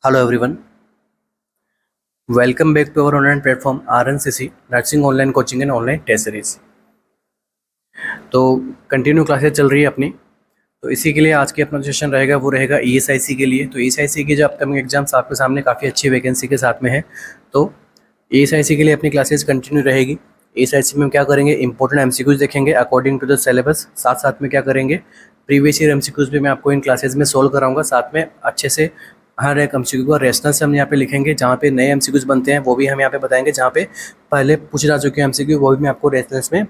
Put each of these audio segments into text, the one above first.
Hello everyone, welcome back to our online platform RNCC nursing online coaching and online test series. तो continue classes चल रही है अपनी। तो इसी के लिए आज के अपना सेशन रहेगा वो रहेगा ESIC के लिए। तो ESIC के जो अपकमिंग एग्जाम्स आपके सामने काफ़ी अच्छी वैकेंसी के साथ में है। तो ESIC के लिए अपनी क्लासेस कंटिन्यू रहेगी। ESIC में हम क्या करेंगे, इंपॉर्टेंट MCQs देखेंगे अकॉर्डिंग टू द सिलेबस। साथ साथ में क्या करेंगे, प्रीवियस ईयर MCQs भी मैं आपको इन क्लासेस में सोल्व कराऊंगा। साथ में अच्छे से हर एक MCQ का रेफरेंस हम यहाँ पे लिखेंगे। जहाँ पे नए MCQs बनते हैं वो भी हम यहाँ पे बताएंगे, जहाँ पे पहले पूछे जा चुके हैं MCQ वो भी मैं आपको रेफरेंस में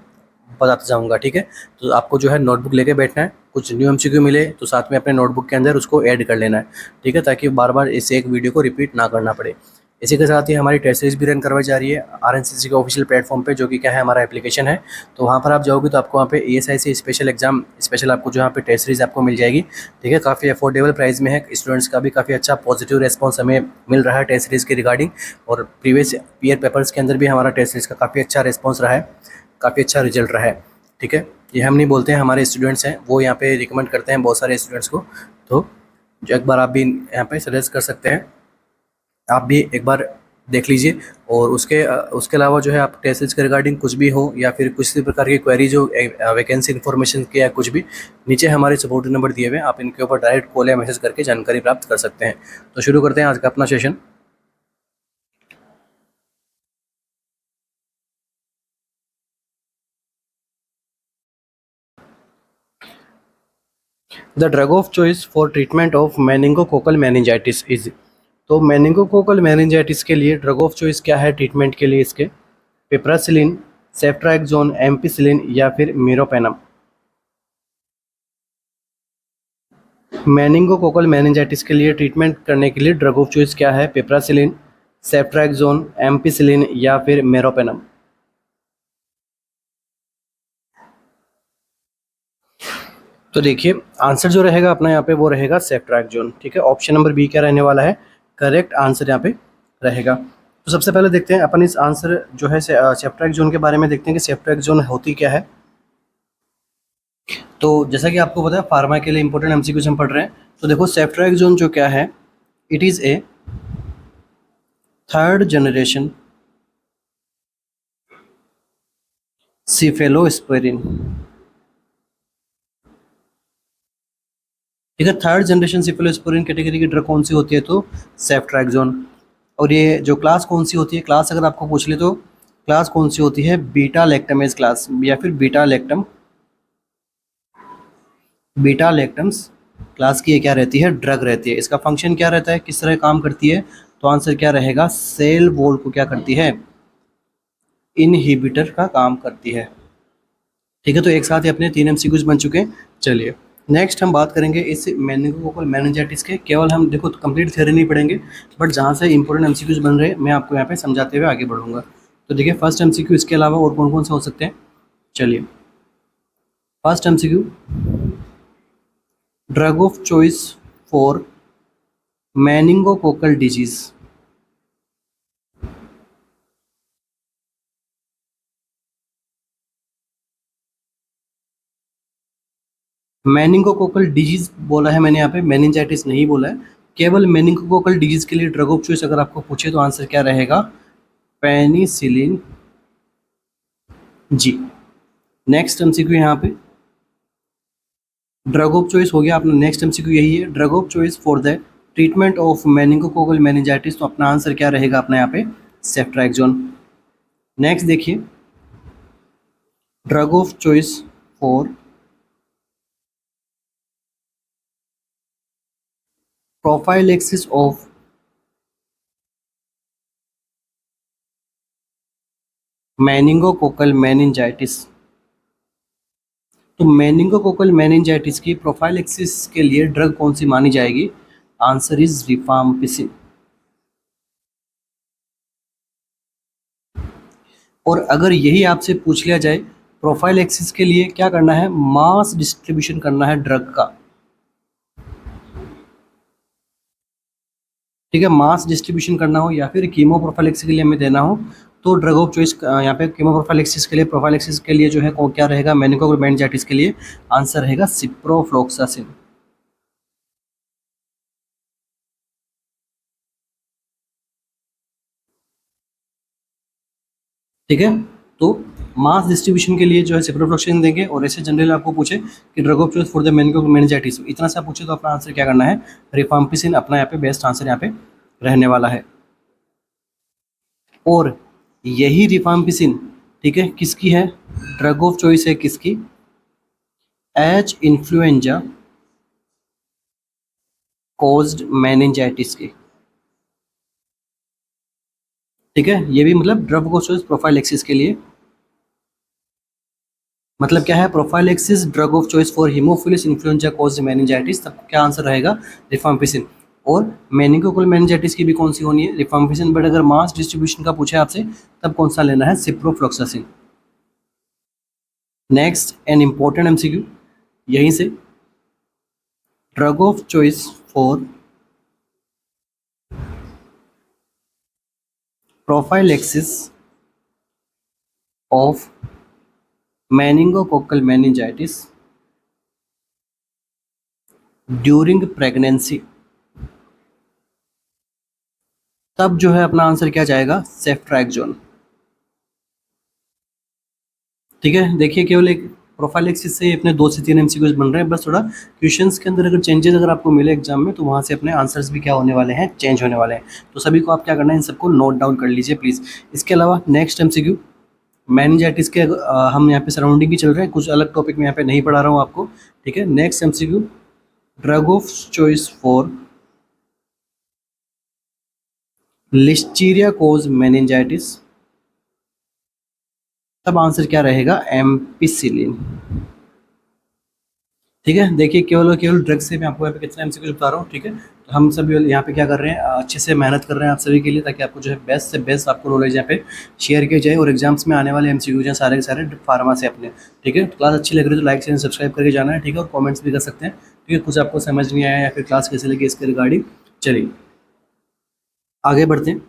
बताता जाऊँगा। ठीक है, तो आपको जो है नोटबुक लेके बैठना है। कुछ न्यू MCQ मिले तो साथ में अपने नोटबुक के अंदर उसको ऐड कर लेना है। ठीक है, ताकि बार बार इस एक वीडियो को रिपीट ना करना पड़े। इसी के साथ ही हमारी टेस्ट सीरीज भी रन करवाई जा रही है RNCC के ऑफिशियल प्लेटफॉर्म पे, जो कि क्या है, हमारा एप्लीकेशन है। तो वहाँ पर आप जाओगे तो आपको वहाँ पे ESIC स्पेशल एग्जाम स्पेशल आपको जो यहाँ पे टेस्ट सीरीज आपको मिल जाएगी। ठीक है, काफ़ी अफोर्डेबल प्राइस में है। स्टूडेंट्स का भी काफ़ी अच्छा पॉजिटिव रिस्पॉन्स हमें मिल रहा है टेस्ट सीरीज़ के रिगार्डिंग। और प्रीवियस ईयर पेपर्स के अंदर भी हमारा टेस्ट सीरीज़ का काफ़ी अच्छा रिस्पॉन्स रहा है, काफ़ी अच्छा रिजल्ट रहा है। ठीक है, ये हम नहीं बोलते हैं, हमारे स्टूडेंट्स हैं वो यहाँ पे रिकमेंड करते हैं बहुत सारे स्टूडेंट्स को। तो जो एक बार आप भी यहाँ पे सजेस्ट कर सकते हैं, आप भी एक बार देख लीजिए। और उसके अलावा जो है आप टेस्ट के रिगार्डिंग कुछ भी हो या फिर किसी प्रकार की क्वेरी जो वैकेंसी इन्फॉर्मेशन की या कुछ भी, नीचे हमारे सपोर्ट नंबर दिए हुए हैं, आप इनके ऊपर डायरेक्ट कॉल या मैसेज करके जानकारी प्राप्त कर सकते हैं। तो शुरू करते हैं आज का अपना session. The drug of choice for treatment of meningococcal meningitis is. तो मेनिंगोकोकल मेनिंजाइटिस के लिए ड्रग ऑफ चॉइस क्या है ट्रीटमेंट के लिए इसके? पिप्रासिलिन, सेफ्ट्राक्सोन, एम्पिसिलिन या फिर मीरोपेनम। मेनिंगोकोकल मेनिंजाइटिस के लिए ट्रीटमेंट करने के लिए ड्रग ऑफ चॉइस क्या है? पिप्रासिलिन, सेफ्ट्राक्सोन, एम्पिसिलिन या फिर मीरोपेनम। तो देखिए आंसर जो रहेगा अपना यहाँ पे वो रहेगा सेफ्ट्राक्सोन। ठीक है, ऑप्शन नंबर बी क्या रहने वाला है, करेक्ट आंसर यहाँ पे रहेगा। तो सबसे पहले देखते हैं अपन इस आंसर जो है सेफ्ट्राक्सोन के बारे में देखते हैं कि सेफ्ट्राक्सोन होती क्या है। तो जैसा कि आपको पता है फार्मा के लिए इंपॉर्टेंट MCQs हम पढ़ रहे हैं। तो देखो सेफ्ट्राक्सोन जो क्या है, it is a third generation cephalosporin. ठीक है, थर्ड जनरेशन सिफेलोस्पोरिन कैटेगरी की ड्रग कौन सी होती है? तो सेफ्ट्राक्सोन। और ये जो क्लास कौन सी होती है, क्लास अगर आपको पूछ ले तो क्लास कौन सी होती है? बीटा लैक्टमेज क्लास या फिर बीटा लैक्टम्स क्लास की ये क्या रहती है, ड्रग रहती है। इसका फंक्शन क्या रहता है, किस तरह काम करती है? तो आंसर क्या रहेगा, सेल वॉल को क्या करती है, इनहिबिटर का काम करती है। ठीक है, तो एक साथ ही अपने 3 MCQs बन चुके हैं। चलिए नेक्स्ट हम बात करेंगे इस मेनिंगोकोकल मेनिंजाइटिस के। केवल हम देखो कंप्लीट थ्योरी नहीं पढ़ेंगे, बट जहाँ से इंपॉर्टेंट MCQs बन रहे हैं मैं आपको यहाँ पे समझाते हुए आगे बढ़ूंगा। तो देखिए फर्स्ट MCQ इसके अलावा और कौन कौन से हो सकते हैं। चलिए first MCQ, drug of choice for meningococcal disease. Meningococcal disease बोला है मैंने यहाँ पे, मेनिंजाइटिस नहीं बोला है। केवल मेनिंगोकोकल डिजीज के लिए ड्रग ऑफ चॉइस अगर आपको पूछे तो आंसर क्या रहेगा, पेनिसिलिन जी। नेक्स्ट MCQ यहाँ पे ड्रग ऑफ चॉइस हो गया अपना। नेक्स्ट MCQ यही है, drug of choice for the treatment of meningococcal meningitis. तो अपना आंसर क्या रहेगा अपना यहाँ पे, सेफ्ट्राक्सोन। नेक्स्ट देखिए, drug of choice for prophylaxis of meningococcal meningitis. तो मेनिंगोकोकल मेनिंजाइटिस की प्रोफाइलेक्सिस के लिए ड्रग कौन सी मानी जाएगी? Answer is rifampicin. और अगर यही आपसे पूछ लिया जाए प्रोफाइलेक्सिस के लिए क्या करना है, मास डिस्ट्रीब्यूशन करना है ड्रग का। ठीक है, मास डिस्ट्रीब्यूशन करना हो या फिर कीमो प्रोफाइलेक्सिस के लिए हमें देना हो तो ड्रग ऑफ चॉइस यहाँ पे कीमो प्रोफाइलेक्सिस के लिए, प्रोफाइलेक्सिस के लिए जो है क्या रहेगा, मेनिंगोकोकल मेनिंजाइटिस के लिए आंसर रहेगा सिप्रोफ्लोक्सासिन। ठीक है। तो मास डिस्ट्रीब्यूशन के लिए जो है सिप्रोफ्लोक्सेसिन देंगे, और ऐसे जनरल आपको पूछे कि drug of choice for the meningitis, इतना सा पूछे तो अपना आंसर क्या करना है, रिफाम्पिसिन अपना यहाँ पे बेस्ट आंसर यहाँ पे रहने वाला है। और यही रिफाम्पिसिन, ठीक है, किसकी है, ड्रग ऑफ चॉइस है किसकी, एच इन्फ्लुएंजा कॉज्ड मेनिंजाइटिस की। ठीक है, ये भी मतलब ड्रग ऑफ चॉइस प्रोफाइलैक्सिस के लिए, मतलब क्या है, prophylaxis drug of choice for Haemophilus influenza caused meningitis, तब क्या आंसर रहेगा, रिफाम्पिसिन। और मेनिंगोकोकल मेनिंजाइटिस की भी कौन सी होनी है, रिफाम्पिसिन। बट अगर मास डिस्ट्रीब्यूशन का पूछे आपसे तब कौन सा लेना है, ciprofloxacin. Next an important MCQ यहीं से, drug of choice for prophylaxis of meningococcal meningitis during pregnancy, तब जो है अपना आंसर क्या जाएगा, सेफ्ट्रैक्सोन। ठीक है, देखिए केवल एक प्रोफाइलैक्सिस से अपने 2 से 3 एमसीक्यूज बन रहे हैं, बस थोड़ा क्वेश्चंस के अंदर अगर चेंजेस अगर आपको मिले एग्जाम में, तो वहाँ से अपने आंसर्स भी क्या होने वाले हैं, चेंज होने वाले हैं। तो सभी को आप क्या करना है, इन सबको नोट डाउन कर लीजिए प्लीज़। इसके अलावा नेक्स्ट एमसीक्यू मेनिंजाइटिस के हम यहाँ पे सराउंडिंग ही चल रहे हैं, कुछ अलग टॉपिक में यहाँ पे नहीं पढ़ा रहा हूँ आपको। ठीक है, next MCQ, drug of choice for listeria cause meningitis, तब आंसर क्या रहेगा, एम्पिसिलिन। ठीक है, देखिए केवल और केवल ड्रग से मैं आपको यहाँ पे कितना एमसीक्यू बता रहा हूँ। ठीक है, तो हम सब यहाँ पे क्या कर रहे हैं, अच्छे से मेहनत कर रहे हैं आप सभी के लिए, ताकि आपको जो है बेस्ट से बेस्ट आपको नॉलेज यहाँ पे शेयर किया जाए, और एग्जाम्स में आने वाले एमसीक्यू हैं सारे के सारे फार्मा से अपने। ठीक है, क्लास अच्छी लग रही है तो लाइक शेयर सब्सक्राइब करके जाना है। ठीक है, और कॉमेंट्स भी कर सकते हैं। ठीक है, कुछ आपको समझ नहीं आया या फिर क्लास कैसे लगी इसके रिगार्डिंग। चलिए आगे बढ़ते हैं।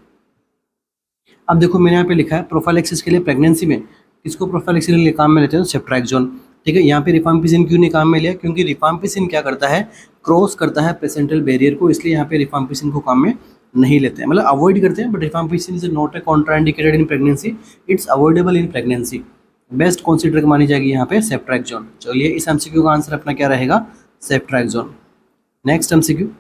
अब देखो मैंने यहाँ पे लिखा है प्रोफाइलैक्सिस के लिए प्रेगनेंसी में किसको प्रोफाइलैक्सिस के लिए काम में लेते हैं, सेफ्ट्रैक्सोन। ठीक है, यहाँ पे रिफाम्पिसिन क्यों नहीं काम में लिया, क्योंकि रिफाम्पिसिन क्या करता है, क्रॉस करता है प्लेसेंटल बैरियर को, इसलिए यहाँ पे रिफाम्पिसिन को काम में नहीं लेते हैं, मतलब अवॉइड करते हैं। But rifampicin is not a contraindicated in pregnancy, it's avoidable in pregnancy. Best कौन सी ड्रग मानी जाएगी यहाँ पे, सेफ्ट्रैक्सोन। चलिए इस एमसीक्यू का आंसर अपना क्या रहेगा, ceftriaxone. Next MCQ,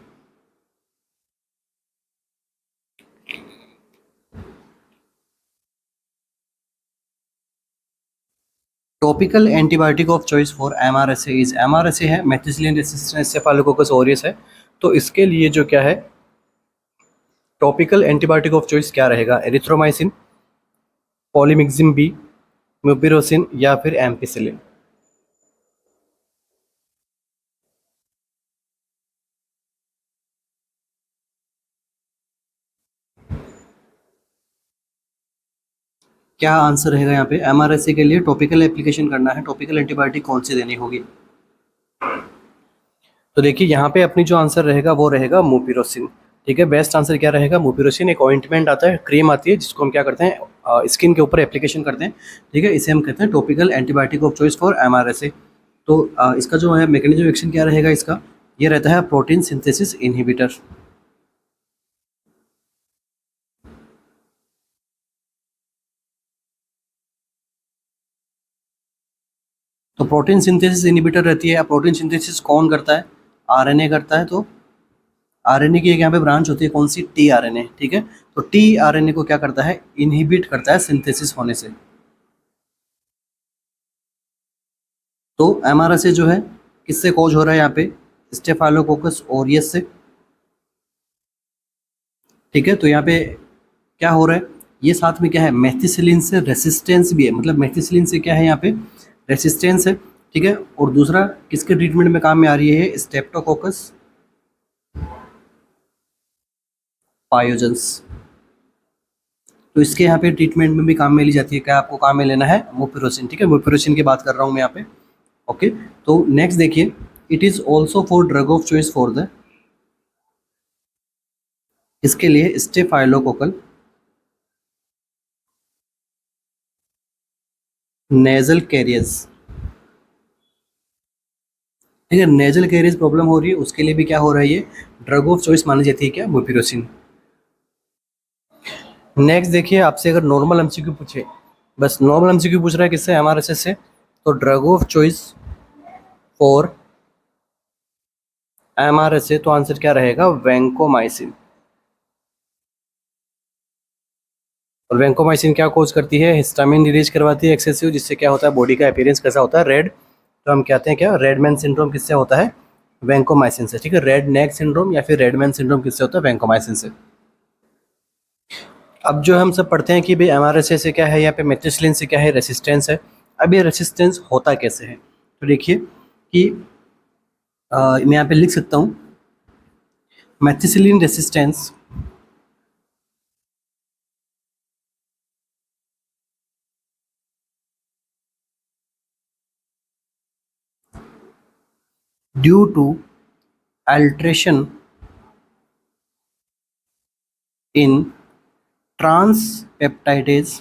topical antibiotic of choice for MRSA is, MRSA है मेथिसिलिन रेसिस्टेंट एन्सेफालोकोकस ऑरियस है। तो इसके लिए जो क्या है, टॉपिकल एंटीबायोटिक ऑफ चॉइस क्या रहेगा, एरिथ्रोमाइसिन, पॉलीमिक्सिन बी, म्यूपिरोसिन या फिर एम्पिसिलिन। क्या आंसर रहेगा यहाँ पे, एमआरएसए के लिए टॉपिकल एप्लीकेशन करना है, टॉपिकल एंटीबायोटिक कौन सी देनी होगी। तो देखिए यहाँ पे अपनी जो आंसर रहेगा वो रहेगा म्यूपिरोसिन। ठीक है, बेस्ट आंसर क्या रहेगा, म्यूपिरोसिन। एक ऑइंटमेंट आता है, क्रीम आती है, जिसको हम क्या करते हैं, स्किन के ऊपर एप्लीकेशन करते हैं। ठीक है, इसे हम कहते हैं topical antibiotic of choice for MRSA. तो इसका जो है मैकेनिज्म एक्शन क्या रहेगा इसका, ये रहता है प्रोटीन सिंथेसिस इनहिबिटर। तो प्रोटीन सिंथेसिस इनहिबिटर रहती है। प्रोटीन सिंथेसिस कौन करता है, आरएनए करता है। तो आरएनए की एक यहाँ पे ब्रांच होती है, कौन सी, टी आरएनए। ठीक है, तो टी आरएनए को क्या करता है, इनहिबिट करता है सिंथेसिस होने से। तो एमआरएसए जो है किससे कॉज हो रहा है यहाँ पे, स्टेफाइलोकोकस ऑरियस से। ठीक है, तो यहाँ पे क्या हो रहा है, ये साथ में क्या है, मेथिसिलिन से रेसिस्टेंस भी है, मतलब मेथिसिलिन से क्या है यहाँ पे, रेसिस्टेंस है। ठीक है, और दूसरा किसके ट्रीटमेंट में काम में आ रही है, स्टेप्टोकोकस पायोजेंस। तो इसके यहाँ पे ट्रीटमेंट में भी काम में ली जाती है। क्या आपको काम में लेना है, मुपिरोसिन। ठीक है, मुपिरोसिन की बात कर रहा हूँ मैं यहाँ पे। ओके, तो नेक्स्ट देखिए, it is also for drug of choice for the, इसके लिए स्टेफाइलोकोकल नेजल कैरियर्स। ठीक है, नेजल कैरियर्स प्रॉब्लम हो रही है, उसके लिए भी क्या हो रहा है, ये ड्रग ऑफ चॉइस मानी जाती है, क्या, मुपिरोसिन। नेक्स्ट देखिए, आपसे अगर नॉर्मल एमसीक्यू पूछे बस नॉर्मल एमसीक्यू पूछ रहा है किससे, एमआरएसएस से। तो drug of choice for MRSA, तो आंसर क्या रहेगा, वैंकोमाइसिन। और वैंकोमाइसिन क्या कोज करती है, हिस्टामिन रिलीज करवाती है एक्सेसिव, जिससे क्या होता है बॉडी का अपीयरेंस कैसा होता है, रेड। तो हम कहते हैं क्या, रेडमैन सिंड्रोम किससे होता है, वैंकोमाइसिन से। ठीक है, रेड नेक सिंड्रोम या फिर रेडमैन सिंड्रोम किससे होता है, वैंकोमाइसिन से। अब जो हम सब पढ़ते हैं कि भाई एमआरएसए से क्या है, यहाँ पे मेथिसिलिन से क्या है, रेसिस्टेंस है। अब ये रेसिस्टेंस होता कैसे है, तो देखिए कि मैं यहाँ पे लिख सकता हूँ, methicillin resistance due to alteration in transpeptidase.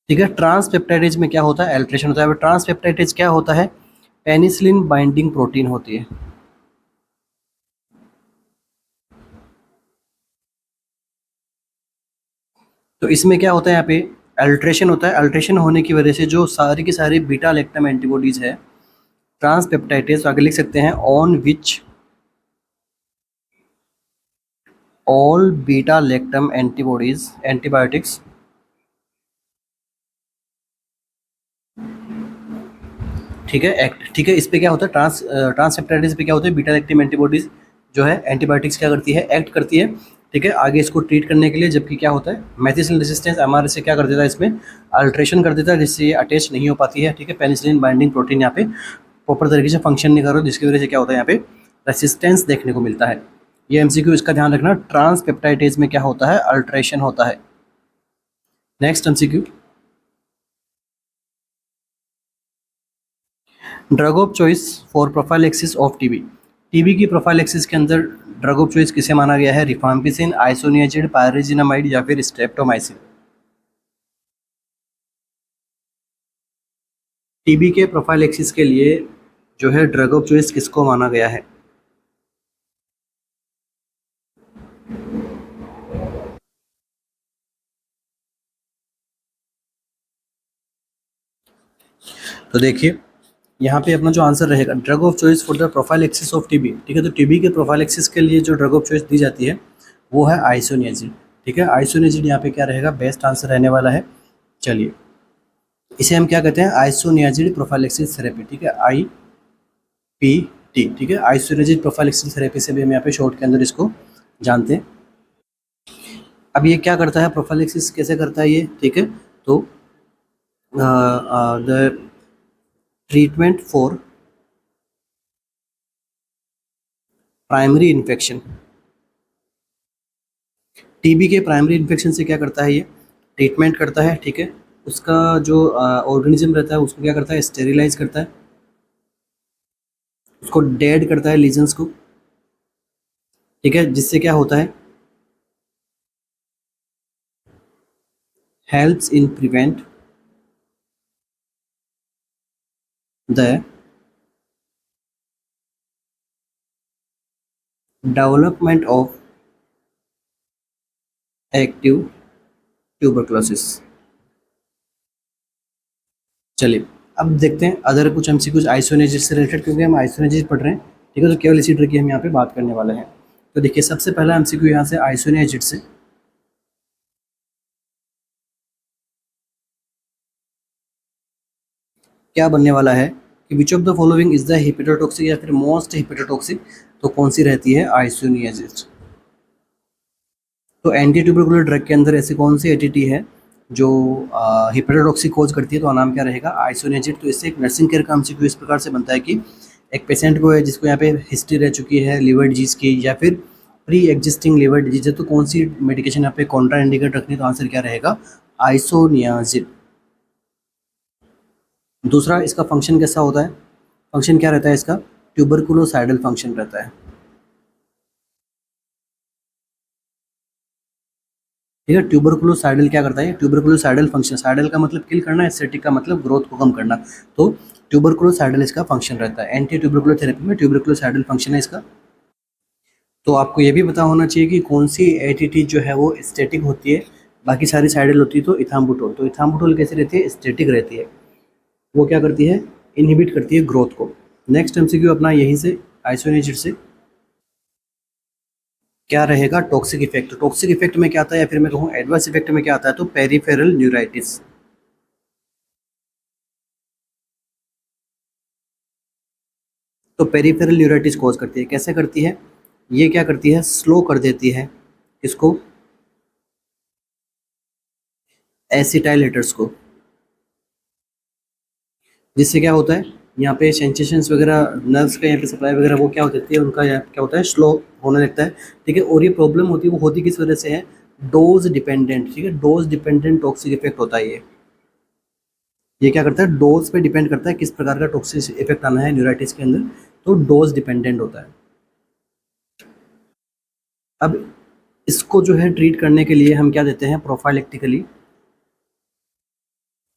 ठीक है, ट्रांसपेप्टाइडेज में क्या होता है, अल्ट्रेशन होता है। ट्रांसपेप्टाइडेज क्या होता है, पेनिसिलिन बाइंडिंग प्रोटीन होती है। तो इसमें क्या होता है, यहाँ पे अल्ट्रेशन होता है। अल्ट्रेशन होने की वजह से जो सारी की सारी बीटा लैक्टम एंटीबॉडीज है ट्रांसपेप्टाइडेज, तो आगे लिख सकते हैं on which all beta lactam antibodies antibiotics ठीक है एक्ट। ठीक है, इस पे क्या होता है, ट्रांसपेप्टाइडेज पे क्या होता है, बीटा लैक्टम एंटीबॉडीज जो है एंटीबायोटिक्स क्या करती है, एक्ट करती है। ठीक है, आगे इसको ट्रीट करने के लिए, जबकि क्या होता है मेथिसिलिन रेजिस्टेंस एमआरएस से क्या कर देता है, इसमें अल्ट्रेशन कर देता है, जिससे ये अटैच नहीं हो पाती है। ठीक है, पेनिसिलिन बाइंडिंग प्रोटीन यहाँ पे प्रॉपर तरीके से फंक्शन नहीं कर रहा, जिसकी वजह से क्या होता है, यहाँ पे रेसिस्टेंस देखने को मिलता है। ये एमसीक्यू इसका ध्यान रखना, ट्रांसपेप्टाइडेज में क्या होता है, अल्ट्रेशन होता है। Next MCQ, drug of choice for prophylaxis of TB. TB की प्रोफाइलेक्सिस के अंदर ड्रग ऑफ चॉइस किसे माना गया है, रिफाम्पिसिन, आइसोनियाजिड, पायरेजिनामाइड या फिर स्ट्रेप्टोमाइसिन। टीबी के प्रोफाइलेक्सिस के लिए जो है ड्रग ऑफ चॉइस किसको माना गया है, तो देखिए यहाँ पे अपना जो आंसर रहेगा, drug of choice for the prophylaxis of TB. ठीक है, तो टीबी के प्रोफाइलेक्सिस के लिए जो ड्रग ऑफ चॉइस दी जाती है वो है आइसोनियाजिड। ठीक है, आइसोनियाजिड यहाँ पे क्या रहेगा, बेस्ट आंसर रहने वाला है। चलिए, इसे हम क्या कहते हैं, आइसोनियाजिड प्रोफाइलेक्सिस थेरेपी। ठीक है, IPT। ठीक है, आइसोनियाजिड प्रोफाइलेक्सिस थेरेपी से भी हम यहाँ पे शॉर्ट के अंदर इसको जानते हैं। अब ये क्या करता है, प्रोफाइलेक्सिस कैसे करता है ये, ठीक है, तो the treatment for primary infection, TB के प्राइमरी इन्फेक्शन से क्या करता है, ये ट्रीटमेंट करता है। ठीक है, उसका जो ऑर्गेनिज्म रहता है उसको क्या करता है, स्टेरिलाइज करता है, उसको डेड करता है लीजन्स को। ठीक है, जिससे क्या होता है, helps in prevent the development of active tuberculosis. चलिए, अब देखते हैं अदर कुछ एमसीक्यूज आइसोनेजिस से रिलेटेड, क्योंकि हम आइसोनेजिस पढ़ रहे हैं। ठीक है, तो केवल इसी ट्रिक की हम यहाँ पे बात करने वाले हैं। तो देखिए, सबसे पहला एमसीक्यू यहाँ से आइसोनेजिड से, क्या बनने वाला है कि विच of the following is the hepatotoxic या फिर मोस्ट हिपेटोटॉक्सिक, तो कौन सी रहती है, आइसोनियाजिड। तो एंटी ट्यूबरकुलर ड्रग के अंदर ऐसी कौन सी एटीटी है जो हिपेटोटॉक्सिक कोज करती है, तो नाम क्या रहेगा, आइसोनियाजिड। तो इससे एक नर्सिंग केयर का एमसीक्यू इस प्रकार से बनता है कि एक पेशेंट को है जिसको यहाँ पे हिस्ट्री रह चुकी है लिवर डिजीज की या फिर प्री एग्जिस्टिंग लिवर डिजीज है, तो कौन सी मेडिकेशन यहाँ पे कॉन्ट्रा इंडिकेट रखनी है, तो आंसर क्या रहेगा, आइसोनियाजिड। दूसरा, इसका फंक्शन कैसा होता है, फंक्शन क्या रहता है इसका, ट्यूबरकुलोसाइडल फंक्शन रहता है। ठीक है, ट्यूबरकुलोसाइडल क्या करता है, ट्यूबरकुलोसाइडल फंक्शन, साइडल का मतलब किल करना, एस्थेटिक का मतलब ग्रोथ को कम करना। तो ट्यूबरकुलोसाइडल इसका फंक्शन रहता है। एंटी ट्यूबरकुलर थेरेपी में ट्यूबरकुलोसाइडल फंक्शन है इसका। तो आपको ये भी पता होना चाहिए कि कौन सी एटीटी जो है वो स्टैटिक होती है, बाकी सारी साइडल होती है। तो इथाम्बुटोल, तो इथाम्बुटोल कैसे रहती है, स्टैटिक रहती है। वो क्या करती है, इनहिबिट करती है ग्रोथ को। नेक्स्ट एमसीक्यू अपना यहीं से आइसोनियाजिड से क्या रहेगा, टॉक्सिक इफेक्ट। टॉक्सिक इफेक्ट में क्या आता है, या फिर मैं कहूँ एडवर्स इफेक्ट में क्या आता है, तो पेरिफेरल न्यूराइटिस। तो पेरिफेरल न्यूराइटिस कॉज करती है, कैसे करती है, ये क्या करती है, स्लो कर देती है इसको, एसिटाइलेटर्स को, जिससे क्या होता है, यहाँ पे सेंसेशंस वगैरह, नर्व्स का यहाँ पे सप्लाई वगैरह वो क्या हो जाती है, उनका यहाँ क्या होता है, स्लो होने लगता है। ठीक है, और ये प्रॉब्लम होती है, वो होती किस वजह से है, डोज डिपेंडेंट। ठीक है, डोज डिपेंडेंट टॉक्सिक इफेक्ट होता है ये क्या करता है, डोज पे डिपेंड करता है किस प्रकार का टॉक्सिक इफेक्ट आना है न्यूराइटिस के अंदर, तो डोज डिपेंडेंट होता है। अब इसको जो है ट्रीट करने के लिए हम क्या देते हैं, प्रोफाइलेक्टिकली,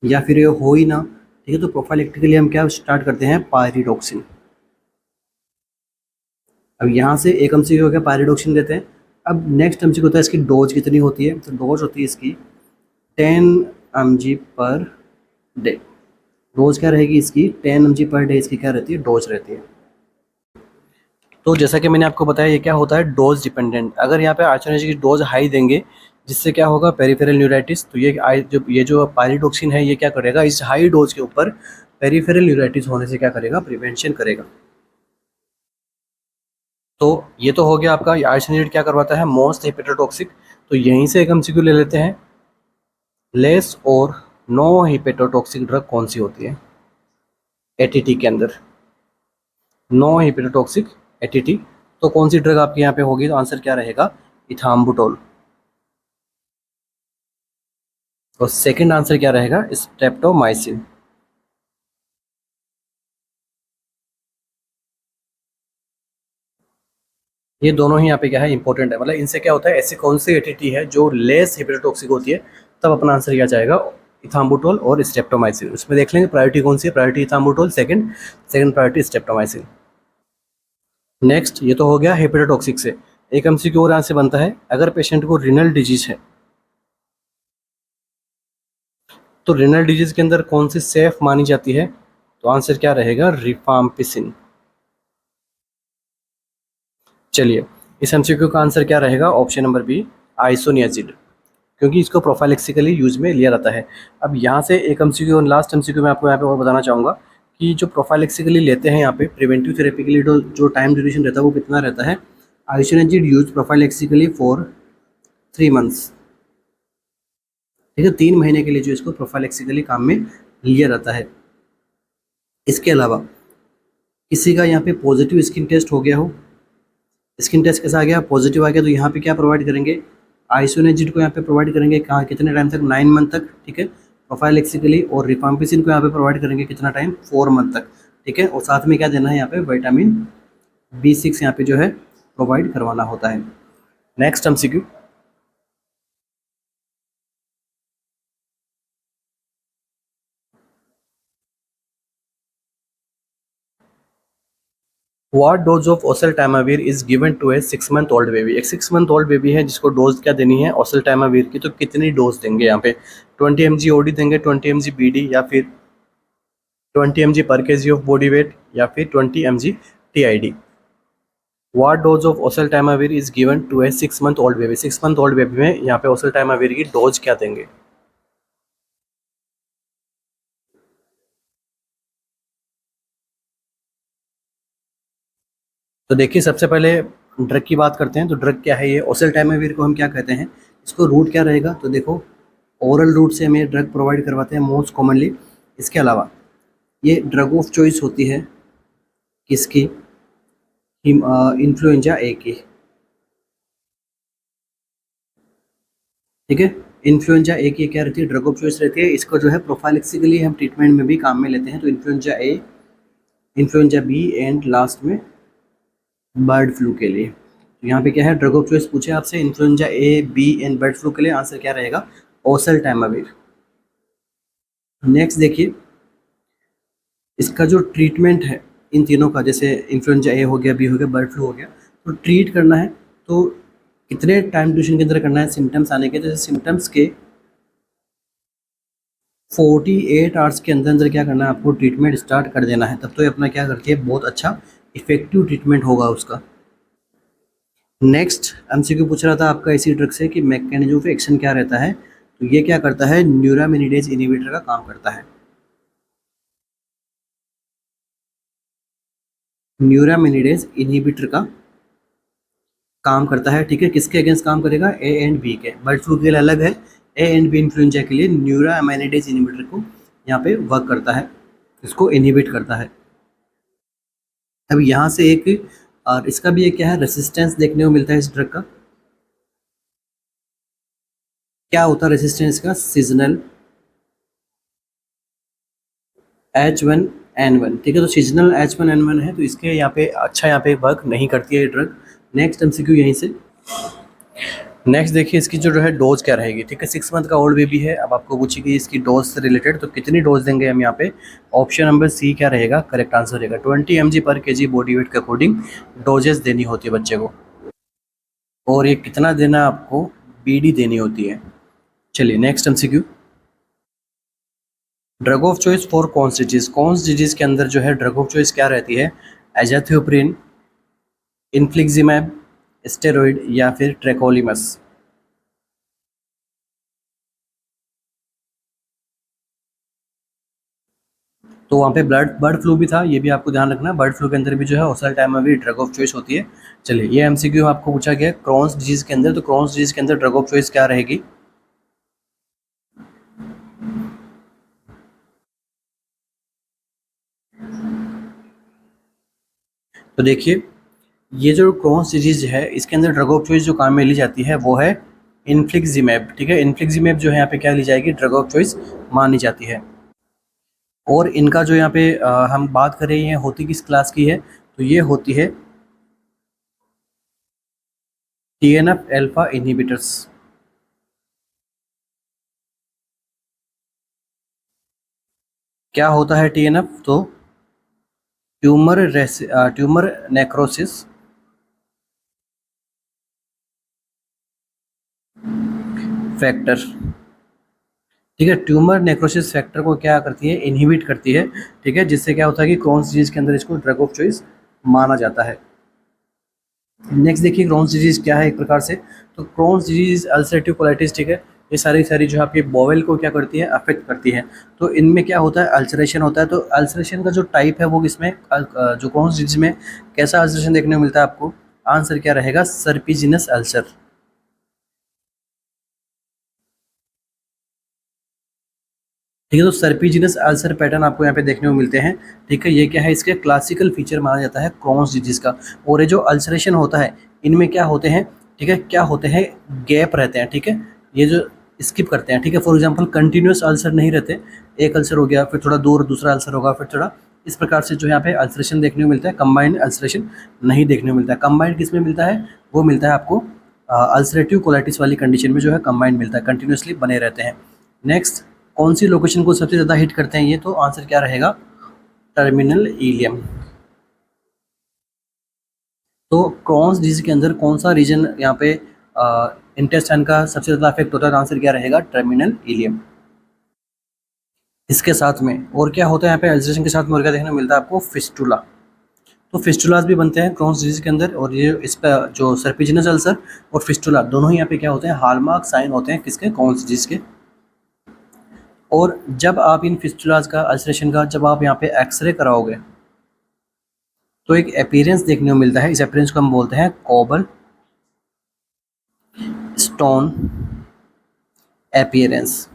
या फिर ये हो ही ना, ठीक है, तो प्रोफाइलेक्टिकली हम क्या स्टार्ट करते हैं, पायरिडॉक्सिन। अब यहाँ से एक एमसीक्यू हो गया, पायरिडॉक्सिन देते हैं। अब नेक्स्ट एमसीक्यू होता है इसकी डोज कितनी होती है, तो डोज होती है इसकी 10 mg पर डे। डोज क्या रहेगी इसकी, 10 mg पर डे इसकी क्या रहती है, डोज रहती है। तो जैसा कि मैंने आपको बताया, ये क्या होता है, डोज डिपेंडेंट। अगर यहाँ पे आर्सेनिक की डोज हाई देंगे, जिससे क्या होगा, पेरिफेरल न्यूराइटिस, तो ये जो पायरिडॉक्सिन है, ये क्या करेगा, इस हाई डोज के ऊपर पेरिफेरल न्यूराइटिस होने से क्या करेगा, प्रिवेंशन करेगा। तो ये तो हो गया आपका, आर्सेनिक क्या करवाता है, मोस्ट हेपेटोटॉक्सिक। तो यहीं से एक एमसीक्यू ले लेते हैं, लेस और नो हेपेटोटॉक्सिक ड्रग कौन सी होती है एटीटी के अंदर, नो हेपेटोटॉक्सिक एटीटी, तो कौन सी ड्रग आपके यहाँ पे होगी, तो आंसर क्या रहेगा, इथाम्बुटोल। और सेकंड आंसर क्या रहेगा, स्ट्रेप्टोमाइसिन। ये दोनों ही यहाँ पे क्या है, इंपॉर्टेंट है। मतलब इनसे क्या होता है, ऐसी कौन सी एटीटी है जो लेस हेपेटोटॉक्सिक होती है, तब अपना आंसर क्या जाएगा, इथाम्बुटोल और स्ट्रेप्टोमाइसिन। उसमें देख लेंगे प्रायोरिटी कौन सी है, priority ethambutol, second second priority streptomycin. Next, ये तो हो गया हेपेटोटॉक्सिक से। एक एमसीक्यू और यहाँ से बनता है, अगर पेशेंट को रिनल डिजीज है, तो रिनल डिजीज के अंदर कौन सी सेफ मानी जाती है, तो आंसर क्या रहेगा, रिफाम्पिसिन। चलिए, इस एमसीक्यू का आंसर क्या रहेगा, ऑप्शन नंबर बी, आइसोनियाजिड, क्योंकि इसको प्रोफाइलेक्सिकली यूज में लिया जाता है। अब यहाँ से एक एमसीक्यू और लास्ट एमसीक्यू मैं आपको यहाँ पे और बताना चाहूँगा कि जो प्रोफाइलेक्सिकली लेते हैं यहाँ पे प्रिवेंटिव थेरेपी के लिए, जो टाइम ड्यूरेशन रहता है वो कितना रहता है, आइसोनियाजिड यूज प्रोफाइलेक्सिकली फॉर 3 मंथ्स। ठीक है, 3 महीने के लिए जो इसको प्रोफाइलेक्सिकली काम में लिया जाता है। इसके अलावा किसी का यहाँ पे पॉजिटिव स्किन टेस्ट हो गया हो, स्किन टेस्ट कैसा आ गया, पॉजिटिव आ गया, तो यहाँ पे क्या प्रोवाइड करेंगे, आइसोनियाजिड को यहाँ पे प्रोवाइड करेंगे, कहाँ कितने टाइम तक, 9 मंथ तक। ठीक है, प्रोफाइलेक्सिकली, और रिफाम्पिसिन को यहाँ पे प्रोवाइड करेंगे कितना टाइम, 4 मंथ तक। ठीक है, और साथ में क्या देना है, यहाँ पे विटामिन B6 यहाँ पे जो है प्रोवाइड करवाना होता है। Next MCQ, what dose of oseltamivir is given to a 6 month old baby. एक 6 मंथ ओल्ड बेबी है जिसको डोज क्या देनी है, ओसेल्टाइमावीर की, तो कितनी डोज देंगे यहाँ पे, 20 mg OD देंगे, 20 mg BD, या फिर 20 mg पर केजी ऑफ बॉडी वेट, या फिर 20 mg TID। What dose of oseltamivir is given to a 6 month old baby. 6 month old baby में यहाँ पे ओसेल्टाइमावीर की डोज क्या देंगे। तो देखिए, सबसे पहले ड्रग की बात करते हैं। तो ड्रग क्या है, ये ओसेल्टाइमावीर को हम क्या कहते हैं, इसको रूट क्या रहेगा, तो देखो ओरल रूट से हम ये ड्रग प्रोवाइड करवाते हैं मोस्ट कॉमनली। इसके अलावा ये ड्रग ऑफ चॉइस होती है किसकी, इन्फ्लुएंजा ए की। ठीक है, इन्फ्लुएंजा ए की क्या रहती है, ड्रग ऑफ चॉइस रहती है। इसको जो है प्रोफाइलेक्सिकली हम ट्रीटमेंट में भी काम में लेते हैं। तो influenza A, influenza B, and last में बर्ड फ्लू के लिए। तो यहाँ पे क्या है, ड्रग ऑफ चॉइस पूछे आपसे, influenza A, B and bird flu के लिए आंसर क्या रहेगा, ओसेल्टाइमावीर। नेक्स्ट देखिए, इसका जो ट्रीटमेंट है इन तीनों का, जैसे इन्फ्लुएंजा ए हो गया, बी हो गया, बर्ड फ्लू हो गया, तो ट्रीट करना है तो कितने टाइम ड्यूरेशन के अंदर करना है सिम्टम्स आने के, जैसे सिम्टम्स के 48 आवर्स के अंदर अंदर क्या करना है आपको, ट्रीटमेंट स्टार्ट कर देना है, तब तो ये अपना क्या करती है, बहुत अच्छा इफेक्टिव ट्रीटमेंट होगा उसका। नेक्स्ट एमसीक्यू पूछ रहा था आपका इसी ड्रग से कि मैकेनिज्म ऑफ एक्शन क्या रहता है, तो ये क्या करता है, न्यूरामिनिडेज इनहिबिटर का काम करता है। न्यूरामिनिडेज इनहिबिटर का काम करता है, ठीक है। किसके अगेंस्ट काम करेगा, ए एंड बी के। बर्ड फ्लू के लिए अलग है, ए एंड बी इन्फ्लुएंजा के लिए न्यूरामिनिडेज इनहिबिटर को यहाँ पे वर्क करता है, इसको इनहिबिट करता है। अब यहाँ से एक और इसका भी एक क्या है, रेसिस्टेंस देखने को मिलता है इस ड्रग का। क्या होता है रेसिस्टेंस का, सीजनल H1N1, ठीक है। तो सीजनल H1N1 है, तो इसके यहाँ पे अच्छा यहाँ पे वर्क नहीं करती है ये ड्रग। नेक्स्ट एमसीक्यू यहीं से। नेक्स्ट देखिए इसकी जो है डोज क्या रहेगी, ठीक है। 6 मंथ का ओल्ड बेबी है, अब आपको पूछेगी इसकी डोज से रिलेटेड, तो कितनी डोज देंगे हम यहाँ पे। ऑप्शन नंबर सी क्या रहेगा, करेक्ट आंसर रहेगा 20 mg पर kg बॉडी वेट के अकॉर्डिंग डोजेस देनी होती है बच्चे को। और ये कितना देना आपको, बीडी देनी होती है। चलिए next MCQ. Drug of choice for कौन सी डिजीज, कौन सी डिजीज के अंदर जो है ड्रग ऑफ चॉइस क्या रहती है, एजाथियोप्रिन, इन्फ्लिक्सिमैब, स्टेरॉइड या फिर ट्रेकोलिमस। तो वहाँ पे बर्ड फ्लू भी था, ये भी आपको ध्यान रखना है। बर्ड फ्लू के अंदर भी जो है उस टाइम में भी ड्रग ऑफ चॉइस होती है। चलिए ये एमसीक्यू आपको पूछा गया क्रॉन्स डिजीज के अंदर, तो क्रॉन्स डिजीज के अंदर ड्रग ऑफ चॉइस क्या रहेगी। तो देखिए ये जो क्रॉन्स डिजीज है इसके अंदर ड्रग ऑफ चॉइस जो काम में ली जाती है वो है इन्फ्लिक्सिमैब, ठीक है। इन्फ्लिक्सिमैब जो है यहाँ पे क्या ली जाएगी, ड्रग ऑफ चॉइस मानी जाती है। और इनका जो यहाँ पे हम बात करें ये होती किस क्लास की है, तो ये होती है TNF अल्फा इनहिबिटर्स। क्या होता है TNF, तो ट्यूमर नेक्रोसिस फैक्टर, ठीक है। ट्यूमर नेक्रोसिस फैक्टर को क्या करती है, इनहिबिट करती है, ठीक है। जिससे क्या होता है कि क्रॉन्स डिजीज के अंदर इसको ड्रग ऑफ चॉइस माना जाता है। नेक्स्ट देखिए क्रॉन्स डिजीज क्या है एक प्रकार से, तो क्रॉन्स डिजीज अल्सरेटिव कोलाइटिस, ठीक है। ये सारी जो आपकी बॉवेल को क्या करती है, अफेक्ट करती है। तो इनमें क्या होता है, अल्सरेशन होता है। तो अल्सरेशन का जो टाइप है वो किसमें, जो क्रॉन्स डिजीज में कैसा अल्सरेशन देखने को मिलता है आपको, आंसर क्या रहेगा, सर्पिजिनस अल्सर। ठीक है, तो सर्पिजिनस अल्सर पैटर्न आपको यहाँ पे देखने को मिलते हैं, ठीक है। ये क्या है, इसके क्लासिकल फीचर माना जाता है क्रॉन्स डिजीज का। और ये जो अल्सरेशन होता है इनमें क्या होते हैं, ठीक है, क्या होते हैं, गैप रहते हैं, ठीक है। ये जो स्किप करते हैं, ठीक है। फॉर एग्जांपल कंटिन्यूस अल्सर नहीं रहते, एक अल्सर हो गया फिर थोड़ा दूर दूसरा अल्सर होगा फिर थोड़ा, इस प्रकार से जो यहाँ पे अल्सरेशन देखने को मिलता है। कंबाइंड अल्सरेशन नहीं देखने को मिलता है। कंबाइंड किस में मिलता है, वो मिलता है आपको अल्सरेटिव कोलाइटिस वाली कंडीशन में जो है कंबाइंड मिलता है, कंटिन्यूसली बने रहते हैं। नेक्स्ट कौन सी लोकेशन को सबसे ज़्यादा हिट करते हैं ये, तो आंसर क्या रहेगा, टर्मिनल इलियम। तो क्रॉन्स डिजीज के अंदर कौन सा रीजन यहाँ पे इंटेस्टाइन का सबसे ज़्यादा अफेक्ट होता है, तो आंसर क्या रहेगा, टर्मिनल इलियम। इसके साथ में और क्या होता है यहाँ पे अल्सरेशन के साथ में, और क्या देखने को मिलता है आपको, फिस्टुला। तो फिस्टुलास भी बनते हैं क्रॉन्स डिजीज के अंदर, और ये इस पर जो सर्पिजिनस अल्सर और फिस्टुला दोनों ही यहाँ पे क्या होते हैं, हॉलमार्क साइन होते हैं किसके, क्रॉन्स डिजीज के। और जब आप इन फिस्टुलास का, अल्सरेशन का जब आप यहाँ पे एक्सरे कराओगे तो एक अपीयरेंस देखने को मिलता है। इस अपीयरेंस को हम बोलते हैं कोबल स्टोन अपीयरेंस।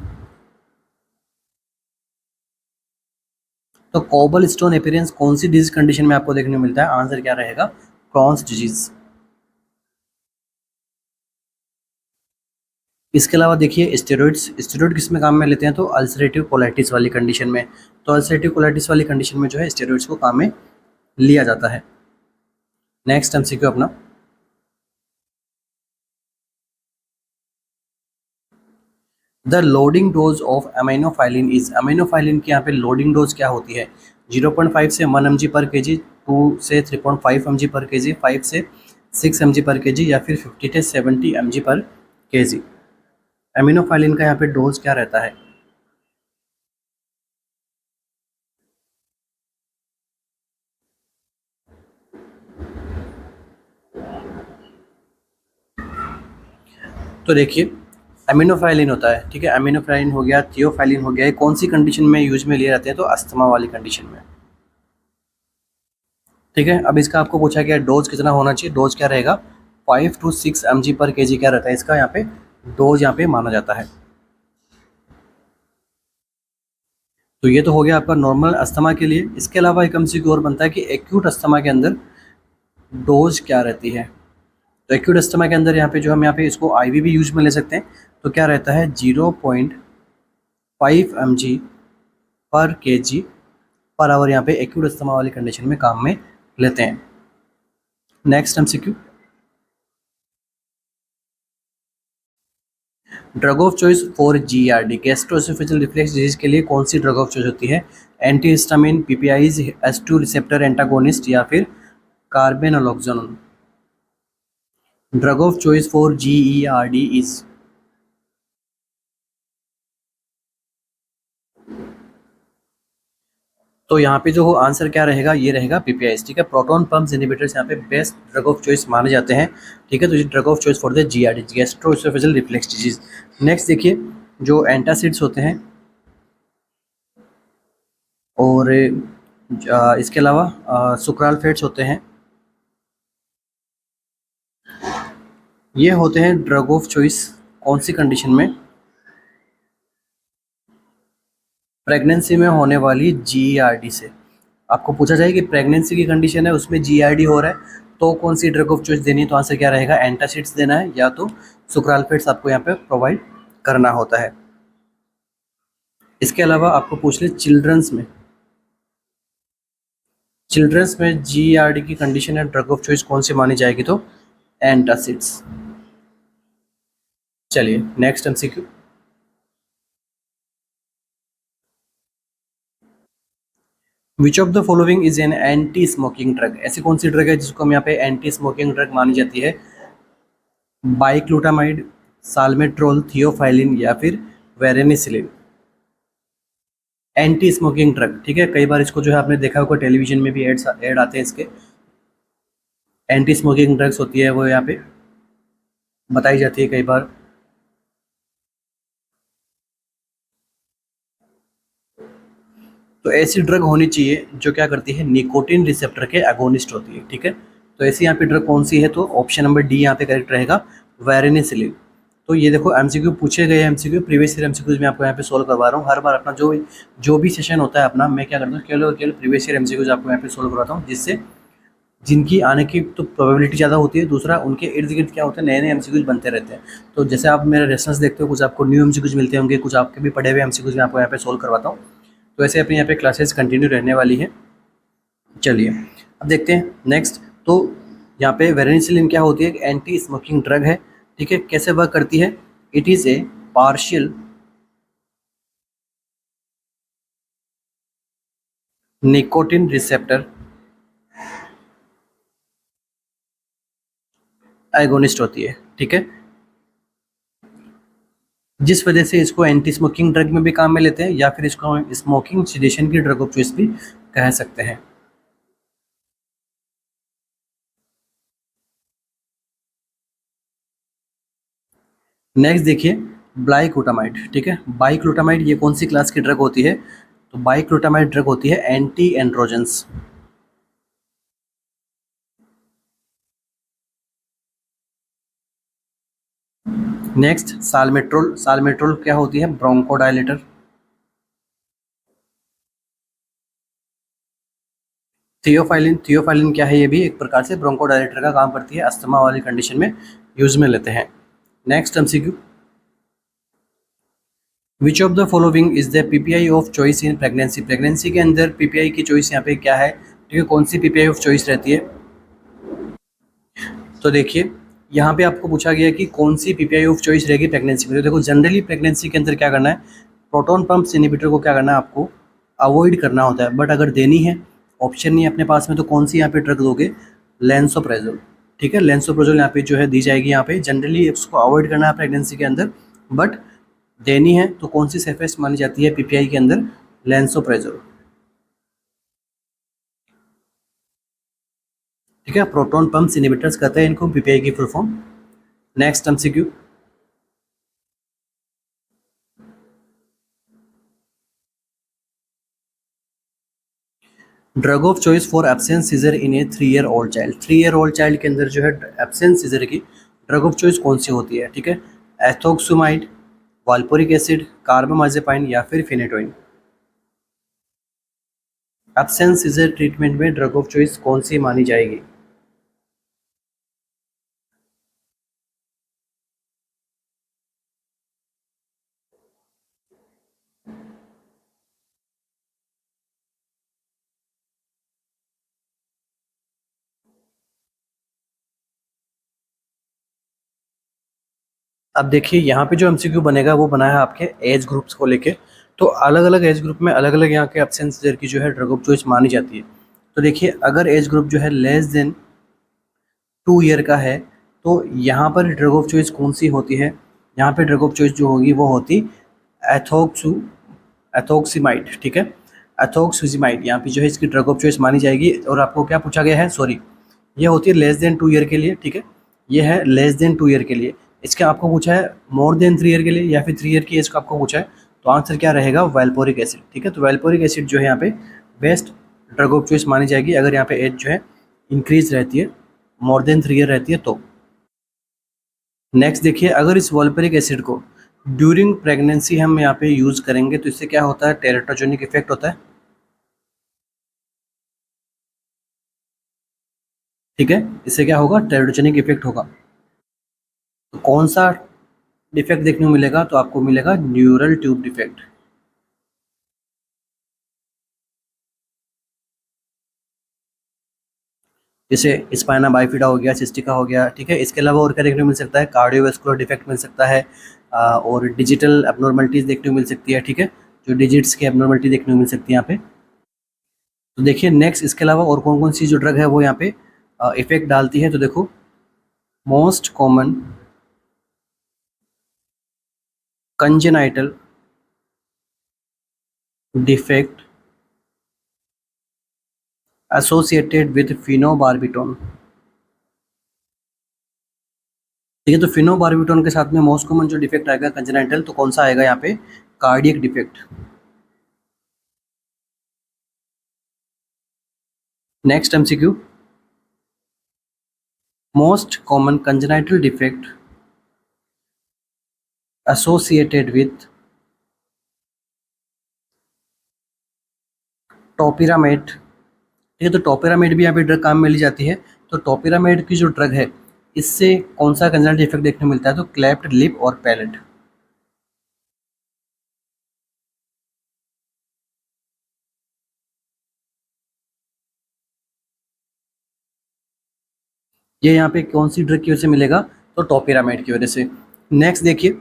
तो कोबल स्टोन अपीयरेंस कौन सी डिजीज कंडीशन में आपको देखने को मिलता है, आंसर क्या रहेगा, क्रॉन्स डिजीज। इसके अलावा देखिए स्टेरॉइड्स, स्टेरॉइड किस में काम में लेते हैं, तो अल्सरेटिव कोलाइटिस वाली कंडीशन में। तो अल्सरेटिव कोलाइटिस वाली कंडीशन में जो है स्टेरॉइड्स को काम में लिया जाता है। नेक्स्ट एमसीक्यू अपना, the loading dose of aminophylline is, aminophylline की यहाँ पे लोडिंग डोज क्या होती है, 0.5 से 1 mg पर kg, 2 से 3.5 mg पर kg, 5 से 6 mg/kg या फिर 50 से 70 mg/kg। एमिनोफाइलिन का यहाँ पे डोज क्या रहता है? तो देखिए, एमिनोफाइलिन होता है, ठीक है, एमिनोफाइलिन हो गया, थियोफाइलिन हो गया, ये कौन सी कंडीशन में यूज में लिए जाते हैं? तो अस्थमा वाली कंडीशन में, ठीक है। अब इसका आपको पूछा गया डोज कितना होना चाहिए, डोज क्या रहेगा? 5 to 6 mg/kg क्या रहता है इसका यहाँ पे डोज यहाँ पे माना जाता है। तो ये तो हो गया आपका नॉर्मल अस्थमा के लिए। इसके अलावा एक एमसीक्यू और बनता है कि एक्यूट अस्थमा के अंदर डोज क्या रहती है। तो एक्यूट अस्थमा के अंदर यहाँ पे जो हम यहाँ पे इसको आईवी भी यूज में ले सकते हैं। तो क्या रहता है? 0.5 mg/kg/h यहाँ पे एक्यूट अस्थमा वाली कंडीशन में काम में लेते हैं। Next MCQ, drug of choice for GRD, gastroesophageal reflex disease के लिए कौन सी ड्रग ऑफ चॉइस होती है? एंटीहिस्टामिन, पीपीआईज, एस2 रिसेप्टर एंटागोनिस्ट या फिर carbenoxolone. Drug of choice for GERD is, तो यहाँ पे जो आंसर क्या रहेगा? ये रहेगा पीपीआईज, ठीक है। प्रोटॉन पंप इनहिबिटर्स यहाँ पे बेस्ट ड्रग ऑफ चॉइस माने जाते हैं, ठीक है। तो ये drug of choice for the GRD, gastroesophageal reflex disease. Next देखिए, जो एंटासिड्स होते हैं और इसके अलावा सुक्राल्फेट्स होते हैं, ये होते हैं ड्रग ऑफ चॉइस कौन सी कंडीशन में? प्रेगनेंसी में होने वाली जीईआरडी से। आपको पूछा जाए कि प्रेगनेंसी की कंडीशन है, उसमें जीईआरडी हो रहा है, तो कौन सी ड्रग ऑफ चॉइस देनी है? तो आंसर क्या रहेगा? एंटासिड्स देना है या तो सुक्राल्फेट्स आपको यहाँ पे प्रोवाइड करना होता है। इसके अलावा आपको पूछ ले चिल्ड्रंस में जीईआरडी की कंडीशन है, ड्रग ऑफ चॉइस कौन सी मानी जाएगी? तो एंटासिड्स। चलिए next MCQ, which of the following is an anti smoking drug, ऐसी कौन सी ड्रग है जिसको हम यहाँ पे एंटी स्मोकिंग ड्रग मानी जाती है? बाइक्लूटामाइड, साल्मेट्रोल, थियोफाइलिन या फिर वेरेनिसिलिन। एंटी स्मोकिंग ड्रग, ठीक है। कई बार इसको जो है आपने देखा होगा, टेलीविजन में भी एड आते हैं इसके। एंटी स्मोकिंग ड्रग्स होती है वो यहाँ पे बताई जाती है कई बार। तो ऐसी ड्रग होनी चाहिए जो क्या करती है? निकोटिन रिसेप्टर के एगोनिस्ट होती है, ठीक है। तो ऐसी यहाँ पे ड्रग कौन सी है? तो ऑप्शन नंबर डी यहाँ पे करेक्ट रहेगा, वेरेनिसिलिन। तो ये देखो एमसीक्यू पूछे गए, एमसीक्यू प्रीवियस ईयर एमसीक्यूज में आपको यहाँ पे सोल्व करवा रहा हूँ। हर बार अपना जो भी सेशन होता है अपना, मैं क्या करता हूँ, केवल प्रीवियस ईयर एमसीक्यूज आपको यहाँ पे सोल्व करवाता हूँ, जिससे जिनकी आने की तो प्रोबेबिलिटी ज़्यादा होती है, दूसरा उनके इर्द गिर्द क्या होते हैं, नए नए एमसीक्यूज बनते रहते हैं। तो जैसे आप मेरे रेफरेंस देखते हो, कुछ आपको न्यू एमसीक्यूज मिलते होंगे, कुछ आपके भी पढ़े हुए एमसीक्यूज मैं आपको यहाँ पे सोल्व करवाता हूँ। तो ऐसे अपनी यहाँ पे क्लासेस कंटिन्यू रहने वाली है। चलिए अब देखते हैं नेक्स्ट। तो यहाँ पे वेरेनिसिलिन क्या होती है? एक एंटी स्मोकिंग ड्रग है, ठीक है। कैसे वर्क करती है? It is a partial nicotine receptor agonist होती है, ठीक है। जिस वजह से इसको एंटी स्मोकिंग ड्रग में भी काम में लेते हैं, या फिर इसको हम स्मोकिंग सेडेशन की ड्रग ऑफ चॉइस भी कह सकते हैं। नेक्स्ट देखिए, ब्लाइक्लोटामाइड, ठीक है। बाइक्लोटामाइड ये कौन सी क्लास की ड्रग होती है? तो बाइक्लोटामाइड ड्रग होती है एंटी एंड्रोजेंस। नेक्स्ट साल्मेट्रोल, साल्मेट्रोल क्या होती है? ब्रोंकोडायलेटर। थियोफाइलिन, थियोफाइलिन क्या है? ये भी एक प्रकार से ब्रोंकोडायलेटर का काम करती है, अस्थमा वाली कंडीशन में यूज में लेते हैं। Next MCQ, which of the following is the PPI of choice in pregnancy, pregnancy के अंदर पीपीआई की चॉइस यहाँ पे क्या है, ठीक है, कौन सी पीपीआई ऑफ चॉइस रहती है? तो देखिए यहाँ पे आपको पूछा गया कि कौन सी पीपीआई ऑफ चॉइस रहेगी प्रेगनेंसी में। तो देखो जनरली प्रेगनेंसी के अंदर क्या करना है, प्रोटॉन पंप इनहिबिटर को क्या करना है, आपको अवॉइड करना होता है। बट अगर देनी है, ऑप्शन नहीं है अपने पास में, तो कौन सी यहाँ पे ड्रग दोगे? लेंसोप्रेजोल, ठीक है। लेंसोप्रोजोल यहाँ पे जो है दी जाएगी। यहाँ पे जनरली इसको अवॉइड करना है प्रेगनेंसी के अंदर, बट देनी है तो कौन सी सेफेस्ट मानी जाती है पीपीआई के अंदर? लेंसोप्रोजोल। ठीक है, प्रोटॉन पंप इनहिबिटर्स कहते हैं इनको, पीपीआई की full form. Next MCQ, drug of choice for absence seizure in a 3 year old child. 3 year old child के अंदर जो है एब्सेंस सीजर की ड्रग ऑफ चॉइस कौन सी होती है? ठीक है, एथोक्सुमाइड, वाल्पोरिक एसिड, कार्बामाजेपाइन या फिर फिनेटोइन। एब्सेंस सीजर ट्रीटमेंट में ड्रग ऑफ चॉइस कौन सी मानी जाएगी? अब देखिए यहाँ पे जो एमसीक्यू बनेगा वो बना है आपके एज ग्रुप्स को लेके। तो अलग अलग एज ग्रुप में अलग अलग यहाँ के एब्सेंस सीजर की जो है ड्रग ऑफ चॉइस मानी जाती है। तो देखिए अगर एज ग्रुप जो है लेस देन 2 ईयर का है तो यहाँ पर ड्रग ऑफ चॉइस कौन सी होती है? यहाँ पे ड्रग ऑफ चॉइस जो होगी वो होती एथोक्सू एथोक्सीमाइड। ठीक है, एथोक्सिमाइड यहाँ पे जो है इसकी ड्रग ऑफ चॉइस मानी जाएगी। और आपको क्या पूछा गया है? सॉरी, ये होती है लेस देन 2 ईयर के लिए। ठीक है, ये है लेस देन 2 ईयर के लिए। इसके आपको पूछा है मोर देन 3 ईयर के लिए या फिर 3 ईयर की एज का आपको पूछा है, तो आंसर क्या रहेगा? वैल्पोरिक एसिड। ठीक है, तो वैल्पोरिक एसिड जो है यहाँ पे बेस्ट ड्रग ऑफ चॉइस मानी जाएगी अगर यहाँ पे एज जो है इंक्रीज रहती है, मोर देन 3 ईयर रहती है तो। नेक्स्ट देखिए, अगर इस वॉल्पेरिक एसिड को ड्यूरिंग प्रेगनेंसी हम यहाँ पे यूज़ करेंगे तो इससे क्या होता है? टेरेट्रोजेनिक इफेक्ट होता है। ठीक है, इससे क्या होगा? टेरेट्रोजेनिक इफेक्ट होगा। तो कौन सा डिफेक्ट देखने को मिलेगा? तो आपको मिलेगा न्यूरल ट्यूब डिफेक्ट। जैसे स्पाइना बाइफिडा हो गया, सिस्टिका हो गया। ठीक है, इसके अलावा और क्या देखने को मिल सकता है? कार्डियोवैस्कुलर डिफेक्ट मिल सकता है, और डिजिटल एबनॉर्मलिटीज़ देखने को मिल सकती है। ठीक है, जो डिजिट्स की एबनॉर्मलिटी देखने को मिल सकती है यहाँ पे। तो देखिए नेक्स्ट इसके अलावा और कौन कौन सी जो ड्रग है वो यहाँ पे इफेक्ट डालती है। तो देखो, most common congenital defect associated with phenobarbitone. ठीक है, तो फिनोबार्बिटोन के साथ में मोस्ट कॉमन जो डिफेक्ट आएगा कंजेनाइटल, तो कौन सा आएगा यहाँ पे? Cardiac defect. Next MCQ, most common congenital defect associated with topiramate. ठीक है, तो टोपिरामेट भी यहाँ पे ड्रग काम में ली जाती है। तो टोपिरामेट की जो ड्रग है इससे कौन सा कंजेनाइटल डिफेक्ट देखने को मिलता है? तो क्लेफ्ट लिप और पैलेट। ये यहाँ पे कौन सी ड्रग की वजह से मिलेगा? तो टोपिरामेट की वजह से। नेक्स्ट देखिए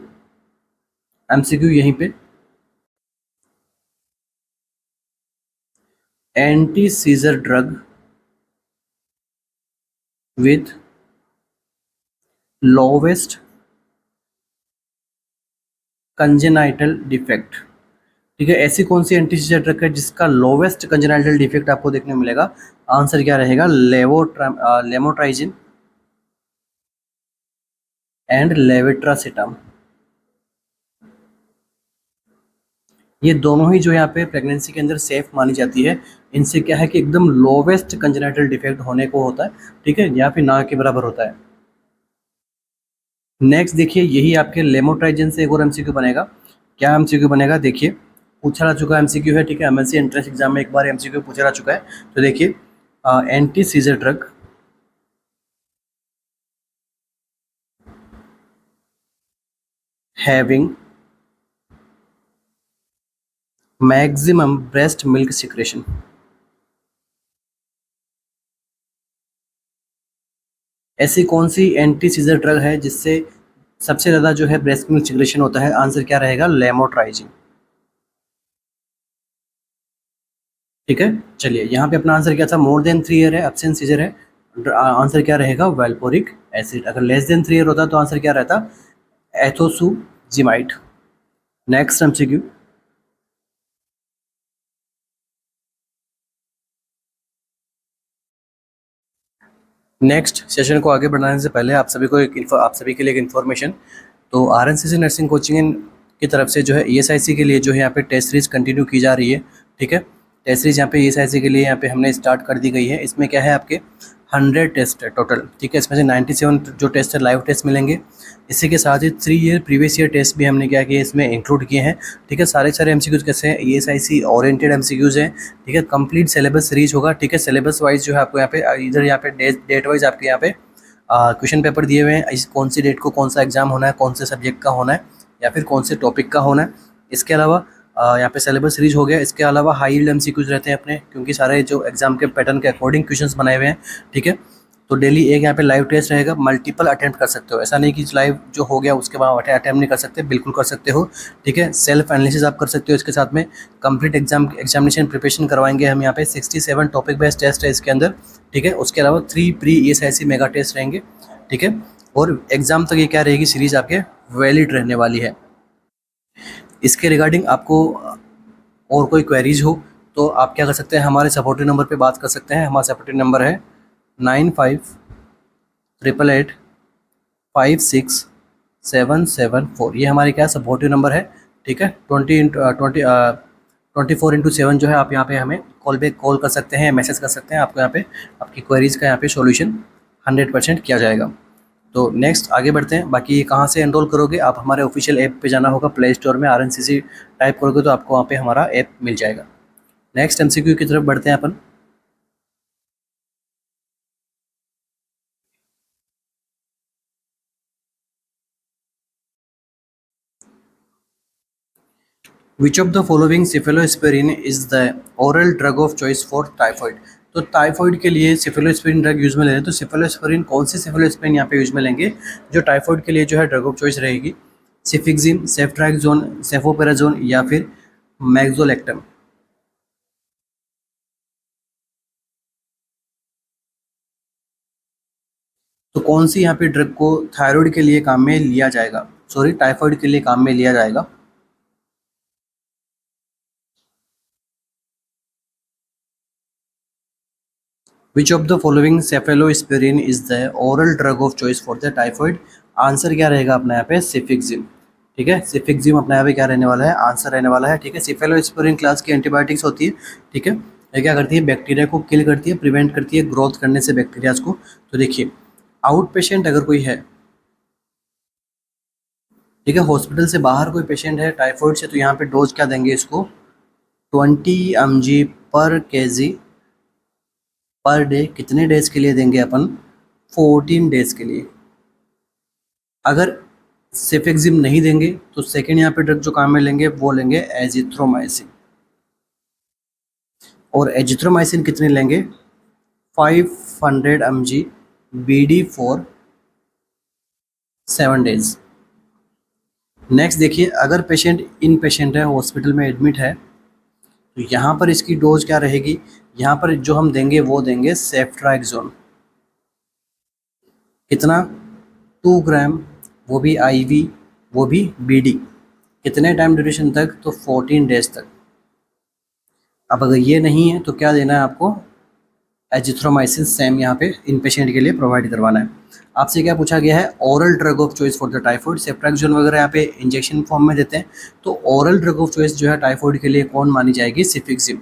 एमसीक्यू यहीं पे, anti scissor drug with lowest congenital defect. ठीक है, ऐसी कौन सी एंटी सीजर ड्रग है जिसका लोवेस्ट कंजेनाइटल डिफेक्ट आपको देखने को मिलेगा? आंसर क्या रहेगा? लेमोट्राइजिन एंड लेवेट्रासिटाम। ये दोनों ही जो यहाँ पे प्रेगनेंसी के अंदर सेफ मानी जाती है। इनसे क्या है कि एकदम लोवेस्ट कंजेनाइटल डिफेक्ट होने को होता है। ठीक है, या फिर ना के बराबर होता है। नेक्स्ट देखिए, यही आपके लेमोट्राइजिन से एक और एमसीक्यू बनेगा। क्या एमसीक्यू बनेगा? देखिए, पूछा जा चुका एमसीक्यू है। ठीक है, एमएससी एंट्रेंस एग्जाम में एक बार एमसीक्यू पूछा जा चुका है। तो देखिए, anti scissor drug having maximum breast milk secretion. ऐसी कौन सी एंटी सीजर ड्रग है जिससे सबसे ज़्यादा जो है ब्रेस्ट मिल्क सिक्रेशन होता है? आंसर क्या रहेगा? लेमोट्राइजिन। ठीक है, चलिए यहाँ पे अपना आंसर क्या था? मोर देन 3 ईयर है, एब्सेंस सीजर है। आंसर क्या रहेगा, वेल्पोरिक एसिड। अगर लेस देन 3 ईयर होता तो आंसर क्या रहता, एथोसुजिमाइड। नेक्स्ट एमसीक्यू, नेक्स्ट सेशन को आगे बढ़ाने से पहले आप सभी को आप सभी के लिए एक इन्फॉर्मेशन। तो आरएनसीसी नर्सिंग कोचिंग की तरफ से जो है ईएसआईसी के लिए जो है यहाँ पे टेस्ट सीरीज कंटिन्यू की जा रही है। ठीक है, टेस्ट सीरीज यहाँ पे ईएसआईसी के लिए यहाँ पे हमने स्टार्ट कर दी गई है। इसमें क्या है, आपके 100 टेस्ट है टोटल। ठीक है, इसमें से 97 जो टेस्ट है लाइव टेस्ट मिलेंगे। इसी के साथ ही 3 ईयर प्रीवियस ईयर टेस्ट भी हमने क्या किया इसमें इंक्लूड किए हैं। ठीक है, सारे सारे एमसीक्यूज कैसे हैं, ईएसआईसी ओरिएंटेड एमसीक्यूज हैं। ठीक है, कंप्लीट सिलेबस सीरीज होगा। ठीक है, सिलेबस वाइज जो है आपको यहाँ पे इधर यहाँ पे डेट वाइज आपके यहाँ पे क्वेश्चन पेपर दिए हुए हैं। इस कौन सी डेट को कौन सा एग्जाम होना है, कौन से सब्जेक्ट का होना है या फिर कौन से टॉपिक का होना है। इसके अलावा यहाँ पे सिलेबस सीरीज हो गया। इसके अलावा हाई यील्ड एमसीक्यूज रहते हैं अपने, क्योंकि सारे जो एग्जाम के पैटर्न के अकॉर्डिंग क्वेश्चंस बनाए हुए हैं। ठीक है, तो डेली एक यहाँ पे लाइव टेस्ट रहेगा, मल्टीपल अटेम्प्ट कर सकते हो। ऐसा नहीं कि लाइव जो हो गया उसके बाद अटेम्प्ट नहीं कर सकते, बिल्कुल कर सकते हो। ठीक है, सेल्फ एनालिसिस आप कर सकते हो। इसके साथ में कंप्लीट एग्जामिनेशन प्रिपरेशन करवाएंगे हम यहाँ पे। 67 टॉपिक बेस्ड टेस्ट है इसके अंदर। ठीक है, उसके अलावा 3 प्री ईएसआईसी मेगा टेस्ट रहेंगे। ठीक है, और एग्जाम तक ये क्या रहेगी, सीरीज आपके वैलिड रहने वाली है। इसके रिगार्डिंग आपको और कोई क्वेरीज हो तो आप क्या कर सकते हैं, हमारे सपोर्टिव नंबर पे बात कर सकते हैं। हमारा सपोर्टिव नंबर है 9588567774। ये हमारे क्या सपोर्टिव नंबर है। ठीक है, 24/7 जो है आप यहाँ पे हमें कॉल कर सकते हैं, मैसेज कर सकते हैं। आपको यहाँ पे आपकी क्वेरीज का यहाँ पे सॉल्यूशन 100% किया जाएगा। तो नेक्स्ट आगे बढ़ते हैं। बाकी ये कहाँ से एनरोल करोगे, आप हमारे ऑफिशियल ऐप पे जाना होगा, प्ले स्टोर में आरएनसीसी टाइप करोगे तो आपको वहाँ पे हमारा ऐप मिल जाएगा। नेक्स्ट एमसीक्यू की तरफ बढ़ते हैं अपन। Which of the following cephalosporin is the oral drug of choice for typhoid. तो टाइफॉइड के लिए सिफेलोस्पिरिन ड्रग यूज में ले रहे हैं, तो सिफेलोस्पिरिन कौन सी सिफेलोस्पिरिन यहाँ पे यूज में लेंगे जो टाइफॉइड के लिए जो है ड्रग ऑफ चॉइस रहेगी, सिफिक्सिम, सेफ्ट्राक्सोन, सेफोपेराजोन या फिर मैक्सोलेक्टम। तो कौन सी यहाँ पे ड्रग को थायराइड के लिए काम में लिया जाएगा, सॉरी टाइफॉइड के लिए काम में लिया जाएगा। Which of the following cephalosporin is the oral drug of choice for the typhoid. Answer क्या रहेगा अपना यहाँ पे, सिफिक्सिम। ठीक है, सिफिक्सिम अपना यहाँ पे क्या रहने वाला है, आंसर रहने वाला है। ठीक है, सिफेलोस्पिरिन क्लास की एंटीबायोटिक्स होती है। ठीक है, ये क्या करती है, बैक्टीरिया को किल करती है, प्रिवेंट करती है ग्रोथ करने से बैक्टीरियाज को। तो देखिए, आउट पेशेंट अगर कोई है, ठीक है, हॉस्पिटल से बाहर कोई पेशेंट है टाइफॉइड से, तो यहाँ पे डोज क्या देंगे इसको, 20 mg/kg पर डे। कितने डेज के लिए देंगे अपन, 14 डेज के लिए। अगर सेफेक्सिम नहीं देंगे तो सेकेंड यहाँ पे ड्रग जो काम में लेंगे वो लेंगे एजिथ्रोमाइसिन। और एजिथ्रोमाइसिन कितने लेंगे, 500 mg BD for 7 days. Next देखिए, अगर पेशेंट इन पेशेंट है, हॉस्पिटल में एडमिट है, तो यहाँ पर इसकी डोज क्या रहेगी, यहाँ पर जो हम देंगे वो देंगे सेफ्ट्राक्सोन। कितना, 2 ग्राम, वो भी आईवी, वो भी बीडी। कितने टाइम ड्यूरेशन तक, तो 14 डेज तक। अब अगर ये नहीं है तो क्या देना है आपको, एजिथ्रोमाइसिन सेम यहाँ पे इन पेशेंट के लिए प्रोवाइड करवाना है। आपसे क्या पूछा गया है, oral drug of choice for the typhoid. Ceftriaxone वगैरह यहाँ पे इंजेक्शन फॉर्म में देते हैं, तो ओरल ड्रग ऑफ चॉइस जो है टाइफॉइड के लिए कौन मानी जाएगी, सिफिक्सिम।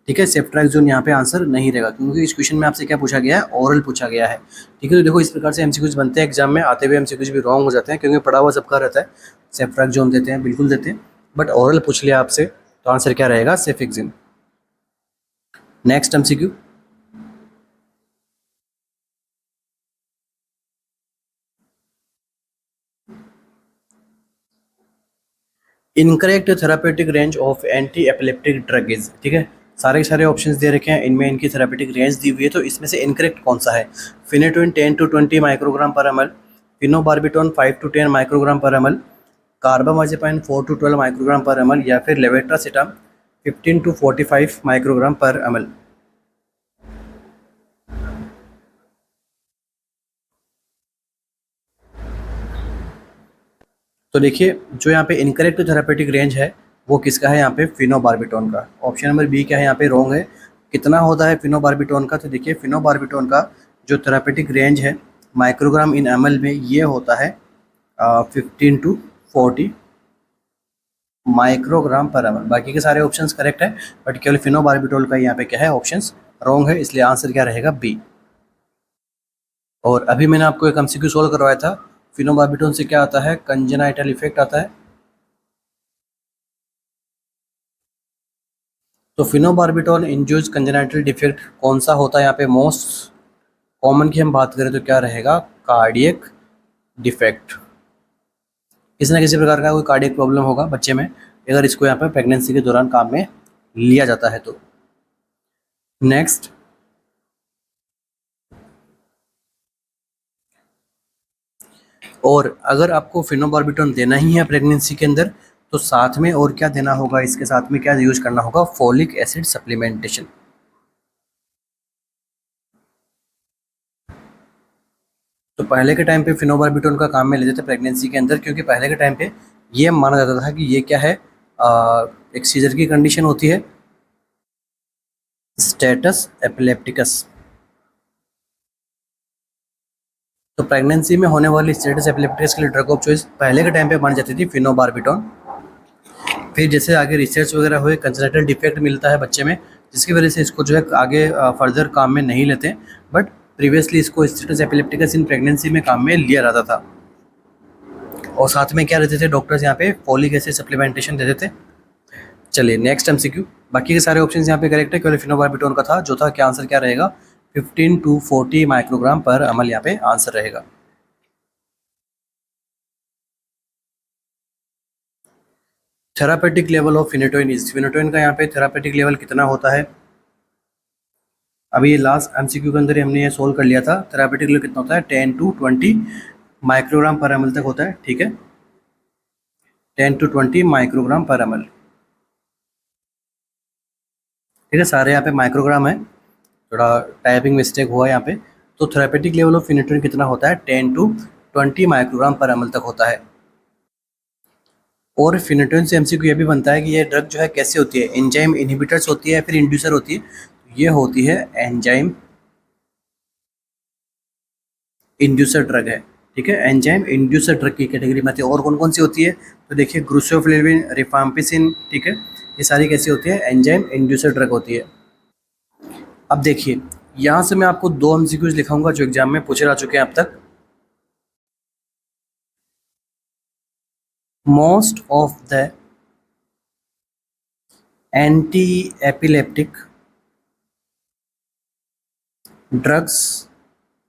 ठीक है, सेफ्ट्राक्सोन यहाँ पे आंसर नहीं रहेगा, क्योंकि इस क्वेश्चन में आपसे क्या पूछा गया है, ओरल पूछा गया है। ठीक है, तो देखो इस प्रकार से एमसीक्यूज बनते हैं एग्जाम में, आते हुए एमसीक्यूज भी रॉन्ग हो जाते हैं, क्योंकि पढ़ा हुआ सबका रहता है। सेफ्ट्राक्सोन देते हैं, बिल्कुल देते हैं, बट ओरल पूछ लिया आपसे तो आंसर क्या रहेगा, cefixime. Next MCQ, incorrect therapeutic range of anti epileptic drug is. ठीक है, सारे के सारे ऑप्शंस दे रखे हैं, इनमें इनकी थेरापेटिक रेंज दी हुई है, तो इसमें से इनकरेक्ट कौन सा है, फिनेटोइन 10 to 20 माइक्रोग्राम पर एमएल, फिनोबार्बिटोन 5 to 10 माइक्रोग्राम पर एमएल, कार्बामाजेपाइन 4 to 12 माइक्रोग्राम पर एमएल, या फिर लेवेट्रासिटाम 15 to 45 माइक्रोग्राम पर एमएल। तो देखिए जो यहाँ पे इनकरेक्ट थेरापेटिक रेंज है वो किसका है, यहाँ पे फिनोबार्बिटोन का। ऑप्शन नंबर बी क्या है, यहाँ पे रॉन्ग है। कितना होता है फिनोबार्बिटोन का, तो देखिए फिनोबार्बिटोन का जो थेरापेटिक रेंज है माइक्रोग्राम इन ml में ये होता है 15 to 40 माइक्रोग्राम पर ml। बाकी के सारे ऑप्शंस करेक्ट है बट केवल फिनोबार्बिटोल का यहाँ पे क्या है, ऑप्शंस रॉन्ग है, इसलिए आंसर क्या रहेगा, बी। और अभी मैंने आपको एक एमसीक्यू सोल्व करवाया था, फिनोबार्बिटोन से क्या आता है, कंजेनाइटल इफेक्ट आता है। तो फिनोबार्बिटोन इंड्यूस कंजेनाइटल डिफेक्ट कौन सा होता है, यहाँ पे मोस्ट कॉमन की हम बात करें तो क्या रहेगा, कार्डियक डिफेक्ट। किसी न किसी प्रकार का कोई कार्डियक प्रॉब्लम होगा बच्चे में, अगर इसको यहाँ पे प्रेगनेंसी के दौरान काम में लिया जाता है तो। नेक्स्ट, और अगर आपको फिनोबार्बिटोन देना ही है प्रेगनेंसी के अंदर तो साथ में और क्या देना होगा, इसके साथ में क्या यूज करना होगा, फोलिक एसिड सप्लीमेंटेशन। तो पहले के टाइम पे फिनोबार्बिटोन का काम में लेते थे प्रेगनेंसी के अंदर, क्योंकि पहले के टाइम पे ये माना जाता था कि ये क्या है, एक सीजर की कंडीशन होती है, स्टेटस एपिलेप्टिकस। तो प्रेगनेंसी में होने वाली स्टेटस एपिलेप्टिकस के लिए ड्रग ऑफ चॉइस पहले के टाइम पे मानी जाती थी फिनोबार्बिटोन। फिर जैसे आगे रिसर्च वगैरह हुए, कंजेनिटल डिफेक्ट मिलता है बच्चे में, जिसकी वजह से इसको जो है आगे फर्दर काम में नहीं लेते, बट प्रीवियसली इसको स्टेटस एपिलेप्टिकस इन प्रेगनेंसी में काम में लिया जाता था। और साथ में क्या रहते थे डॉक्टर्स यहाँ पे, फोलिक एसिड सप्लीमेंटेशन देते थे। चलिए नेक्स्ट एमसीक्यू, बाकी के सारे ऑप्शन यहाँ पे करेक्ट है, केवल फिनोबार्बिटोन का था जो था, क्या आंसर क्या रहेगा, 15 to 40 माइक्रोग्राम पर ml यहाँ पे आंसर रहेगा। थेरापेटिक लेवल ऑफ फिनेटोइन इज, फिनेटोइन का यहाँ पे थेरापेटिक लेवल कितना होता है, अभी ये लास्ट एमसीक्यू के अंदर हमने ये सोल्व कर लिया था। थेरापेटिक लेवल कितना होता है, 10 to 20 माइक्रोग्राम पर ml तक होता है, ठीक है, 10 to 20 माइक्रोग्राम पर ml, ठीक है, सारे यहाँ पे माइक्रोग्राम है, थोड़ा टाइपिंग मिस्टेक हुआ यहाँ पे। तो थेरापेटिक लेवल ऑफ फिनेटोइन कितना होता है, 10 to 20 माइक्रोग्राम पर ml तक होता है। और फिनेटोइन से एमसीक्यू ये भी बनता है कि ये ड्रग जो है कैसे होती है, एंजाइम इनहिबिटर्स होती है या फिर इंड्यूसर होती है, ये होती है एंजाइम इंड्यूसर ड्रग है, ठीक है, एंजाइम इंड्यूसर ड्रग की कैटेगरी में आती है। और कौन कौन सी होती है, तो देखिए ग्लूसोफिलिन, रिफाम्पिसिन, ठीक है, ये सारी कैसी होती है, एंजाइम इंड्यूसर ड्रग होती है। अब देखिए यहाँ से मैं आपको दो एमसीक्यूज लिखाऊंगा जो एग्जाम में पूछे जा चुके हैं अब तक। Most of the anti epileptic drugs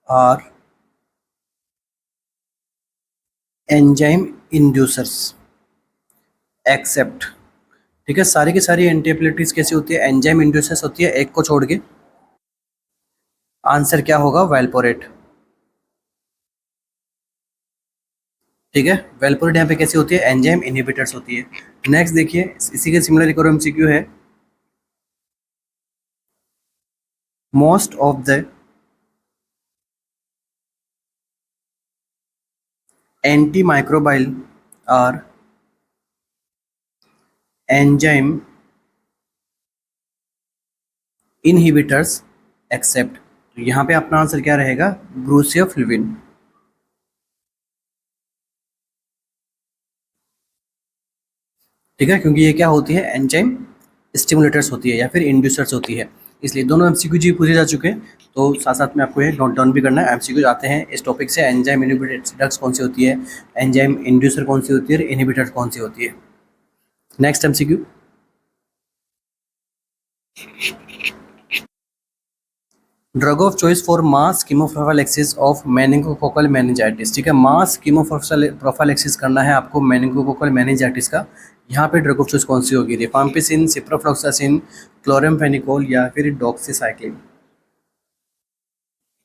are enzyme inducers except, ठीक है, सारी की सारी एंटी एपिलेप्टिक्स कैसी होती है, एंजाइम इंड्यूसर्स होती है, एक को छोड़ के। आंसर क्या होगा, वेल्पोरेट, ठीक है, वेल्पोरेट यहाँ पे कैसी होती है, एंजाइम इनहिबिटर्स होती है। नेक्स्ट देखिए इसी के सिमिलर एक और एमसीक्यू है, most of the anti microbial are enzyme inhibitors except, तो यहाँ पे अपना आंसर क्या रहेगा, ब्रूसियोफ्लिविन, ठीक है, क्योंकि ये क्या होती है, एंजाइम स्टिमुलेटर्स होती है या फिर इंड्यूसर्स होती है, इसलिए दोनों एमसीक्यू जी पूछे जा चुके हैं। तो साथ साथ में आपको ये नोट डाउन भी करना है, एमसीक्यू आते हैं इस टॉपिक से, एंजाइम इनहिबिटर्स ड्रग्स कौन सी होती है, एंजाइम इंड्यूसर कौन सी होती है, इनहिबिटर कौन सी होती है। Next MCQ, drug of choice for mass chemoprophylaxis of meningococcal meningitis, ठीक है, मास कीमोप्रोफाइलेक्सिस करना है आपको मेनिंगोकोकल मेनिंजाइटिस का, यहाँ पे ड्रग ऑफ चॉइस कौन सी होगी, रिफाम्पिसिन, सिप्रोफ्लॉक्सासिन, क्लोरामफेनिकोल या फिर डॉक्सीसाइक्लिन।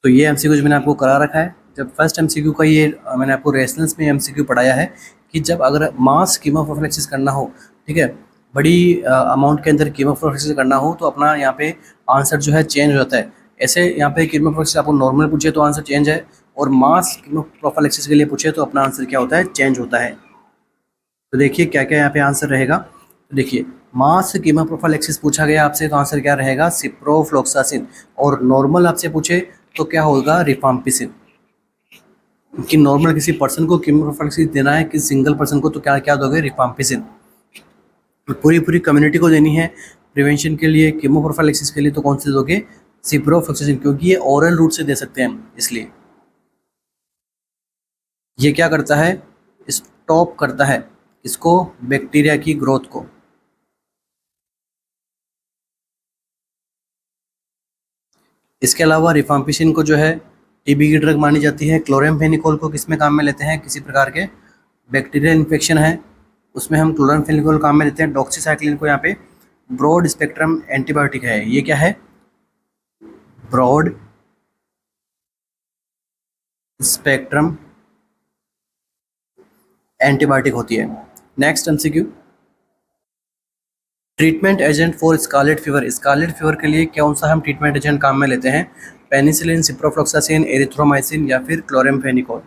तो ये एमसीक्यू मैंने आपको करा रखा है। जब फर्स्ट एमसीक्यू का ये मैंने आपको रेफरेंस में एमसीक्यू पढ़ाया है कि जब अगर मास कीमोप्रोफाइलेक्सिस करना हो, ठीक है, बड़ी अमाउंट के अंदर कीमोप्रोफाइलेक्सिस करना हो तो अपना यहाँ पे आंसर जो है चेंज होता है। ऐसे यहाँ पे कीमोप्रोफाइलेक्सिस आपको नॉर्मल पूछे तो आंसर चेंज है, और मास कीमोप्रोफाइलेक्सिस के लिए पूछे तो अपना आंसर क्या होता है, चेंज होता है। तो देखिए क्या क्या यहाँ पे आंसर रहेगा। तो देखिए मास कीमोप्रोफाइलेक्सिस पूछा गया आपसे, तो आंसर क्या रहेगा, सिप्रोफ्लोक्सासिन। और नॉर्मल आपसे पूछे तो क्या होगा, रिफाम्पिसिन। कि नॉर्मल किसी पर्सन को कीमोप्रोफाइलेक्सिस देना है, किसी सिंगल पर्सन को, तो क्या क्या दोगे, रिफाम्पिसिन। पूरी पूरी कम्युनिटी को देनी है प्रिवेंशन के लिए, कीमोप्रोफाइलेक्सिस के लिए, तो कौन से दोगे, सिप्रोफ्लोक्सासिन, क्योंकि ये ओरल रूट से दे सकते हैं हम, इसलिए। ये क्या करता है, स्टॉप करता है इसको, बैक्टीरिया की ग्रोथ को। इसके अलावा रिफाम्पिसिन को जो है टीबी की ड्रग मानी जाती है। क्लोरामफेनिकोल को किस में काम में लेते हैं, किसी प्रकार के बैक्टीरियल इन्फेक्शन है उसमें हम क्लोरामफेनिकोल काम में लेते हैं। डॉक्सीसाइक्लिन को यहाँ पे ब्रॉड स्पेक्ट्रम एंटीबायोटिक है, ये क्या है, ब्रॉड स्पेक्ट्रम एंटीबायोटिक होती है। Next MCQ, treatment agent for scarlet fever. Scarlet fever के लिए कौन सा हम ट्रीटमेंट एजेंट काम में लेते हैं, पेनिसिलिन, सिप्रोफ्लोक्सासिन, एरिथ्रोमाइसिन या फिर क्लोरामफेनिकोल।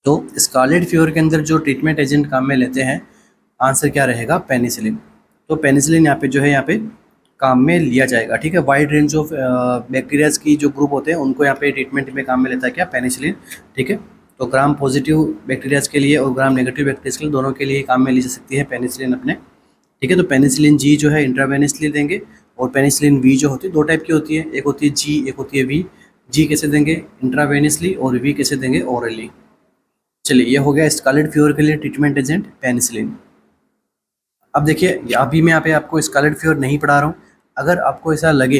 तो स्कारलेट फीवर के अंदर जो ट्रीटमेंट एजेंट काम में लेते हैं, आंसर क्या रहेगा, पेनिसिलिन। तो पेनिसिलिन यहाँ पे जो है यहाँ पे काम में लिया जाएगा, ठीक है। वाइड रेंज ऑफ बैक्टीरियाज की जो ग्रुप होते हैं उनको यहाँ पे ट्रीटमेंट में काम में लेता है क्या, पेनिसिलिन, ठीक है। तो ग्राम पॉजिटिव बैक्टीरियाज के लिए और ग्राम नेगेटिव बैक्टीरियाज के लिए दोनों के लिए काम में ली जा सकती है पेनिसिलिन अपने, ठीक है। तो पेनिसिलिन जी जो है इंट्रावेनसली देंगे, और पेनिसिलिन वी जो होती है, दो टाइप की होती है, एक होती है जी, एक होती है वी। जी कैसे देंगे, इंट्रावेनसली, और वी कैसे देंगे, ओरली। चलिए ये हो गया स्कारलेट फीवर के लिए ट्रीटमेंट एजेंट पेनिसिलिन। अब देखिए अभी मैं यहाँ पे आपको स्कारलेट फीवर नहीं पढ़ा रहा हूँ। अगर आपको ऐसा लगे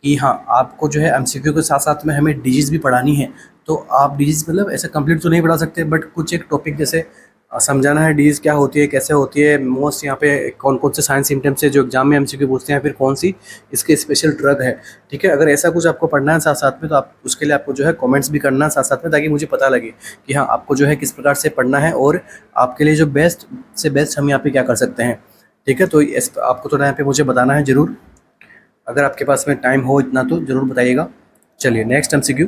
कि हाँ आपको जो है एमसीक्यू के साथ साथ में हमें डिजीज़ भी पढ़ानी है, तो आप डिजीज़ मतलब ऐसे कंप्लीट तो नहीं पढ़ा सकते, बट कुछ एक टॉपिक जैसे समझाना है डिजीज़ क्या होती है, कैसे होती है, मोस्ट यहाँ पे कौन कौन से साइंस सिम्टम्स है जो एग्जाम में एमसीक्यू पूछते हैं, फिर कौन सी इसके स्पेशल ड्रग है, ठीक है। अगर ऐसा कुछ आपको पढ़ना है साथ साथ में, तो आप उसके लिए आपको जो है कमेंट्स भी करना साथ साथ में, ताकि मुझे पता लगे कि हाँ आपको जो है किस प्रकार से पढ़ना है, और आपके लिए जो बेस्ट से बेस्ट हम यहाँ पे क्या कर सकते हैं, ठीक है। तो आपको थोड़ा यहाँ पे मुझे बताना है ज़रूर, अगर आपके पास में टाइम हो इतना तो ज़रूर बताइएगा। चलिए next MCQ,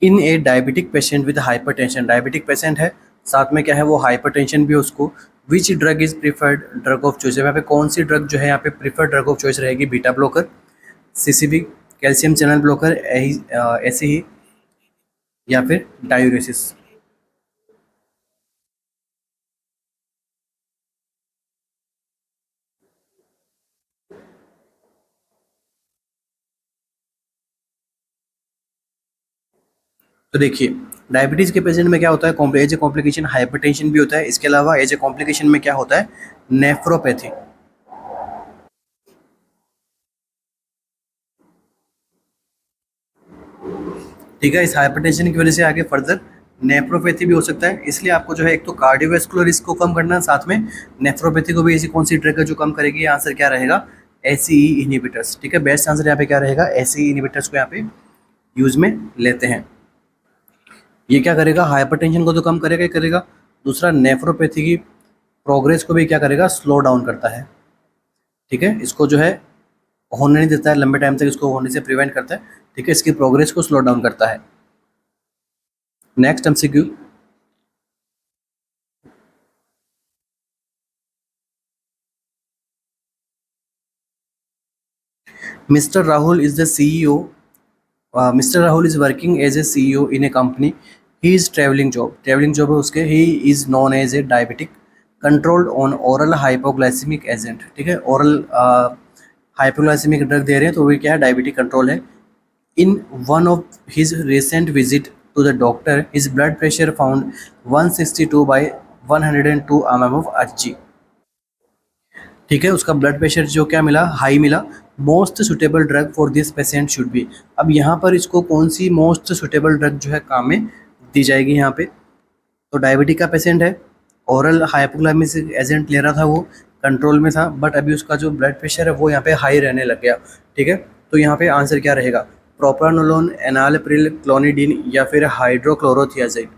in A diabetic patient with hypertension. Diabetic patient है, साथ में क्या है वो हाइपरटेंशन भी है उसको, which drug is preferred drug of choice. यहाँ पे कौन सी ड्रग जो है यहाँ पे प्रीफर्ड ड्रग ऑफ चॉइस रहेगी, beta blocker, CCB, calcium channel blocker, ऐसे ही, या फिर डायूरेसिस। तो देखिए डायबिटीज़ के पेशेंट में क्या होता है, एज ए कॉम्प्लिकेशन हाइपरटेंशन भी होता है, इसके अलावा एज ए कॉम्प्लिकेशन में क्या होता है, नेफ्रोपैथी, ठीक है। इस हाइपरटेंशन की वजह से आगे फर्दर नेफ्रोपैथी भी हो सकता है, इसलिए आपको जो है एक तो कार्डियोवैस्कुलर रिस्क को कम करना है, साथ में नेफ्रोपैथी को भी ऐसी कौन सी ड्रग है जो कम करेगी, आंसर क्या रहेगा, एसीई इनहिबिटर्स, ठीक है। बेस्ट आंसर यहाँ पे क्या रहेगा, एसीई इनहिबिटर्स को यहाँ पे यूज में लेते हैं। ये क्या करेगा, हाइपरटेंशन को तो कम करेगा ही करेगा, दूसरा नेफ्रोपैथी की प्रोग्रेस को भी क्या करेगा, स्लो डाउन करता है, ठीक है। इसको जो है होने नहीं देता है, लंबे टाइम तक इसको होने से प्रिवेंट करता है, ठीक है। इसकी प्रोग्रेस को स्लो डाउन करता है। Next MCQ, Mr. Rahul is the CEO. Mr. Rahul is working as a CEO in a company. He is traveling job. Traveling job है उसके. He is known as a diabetic, controlled on oral hypoglycemic agent. ठीक है, oral hypoglycemic drug दे रहे हैं, तो वो क्या है, डायबिटिक कंट्रोल है. In one of his recent visit to the doctor, his blood pressure found 162 by 102 mm of Hg. ठीक है, उसका ब्लड प्रेशर जो क्या मिला, हाई मिला. Most suitable drug for this patient should be. अब यहाँ पर इसको कौन सी मोस्ट सुटेबल ड्रग जो है काम में दी जाएगी यहाँ पे, तो डायबिटिक का पेशेंट है, ओरल हाइपोग्लाइसेमिक एजेंट ले रहा था, वो कंट्रोल में था, बट अभी उसका जो ब्लड प्रेशर है वो यहाँ पे हाई रहने लग गया, ठीक है। तो यहाँ पे आंसर क्या रहेगा, प्रोप्रानोलोन, एनालप्रिल, क्लोनिडीन या फिर हाइड्रोक्लोरोथियाजाइड.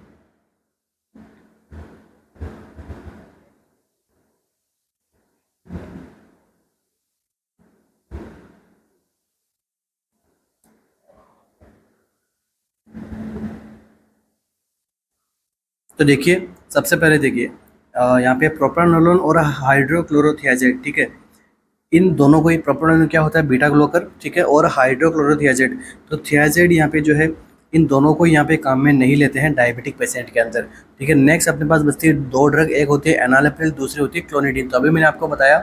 तो देखिए, सबसे पहले देखिए यहाँ पे प्रोप्रानोलोल और हाइड्रोक्लोरोथियाजेड, ठीक है, इन दोनों को ही प्रोप्रानोलोल क्या होता है, बीटा ग्लोकर, ठीक है, और हाइड्रोक्लोरोथियाजेड, तो थियाजेड यहाँ पे जो है इन दोनों को यहाँ पे काम में नहीं लेते हैं डायबिटिक पेशेंट के अंदर, ठीक है। नेक्स्ट अपने पास बचती है दो ड्रग, एक होती है एनालिप्रिल, दूसरी होती है क्लोनिडीन। तो अभी मैंने आपको बताया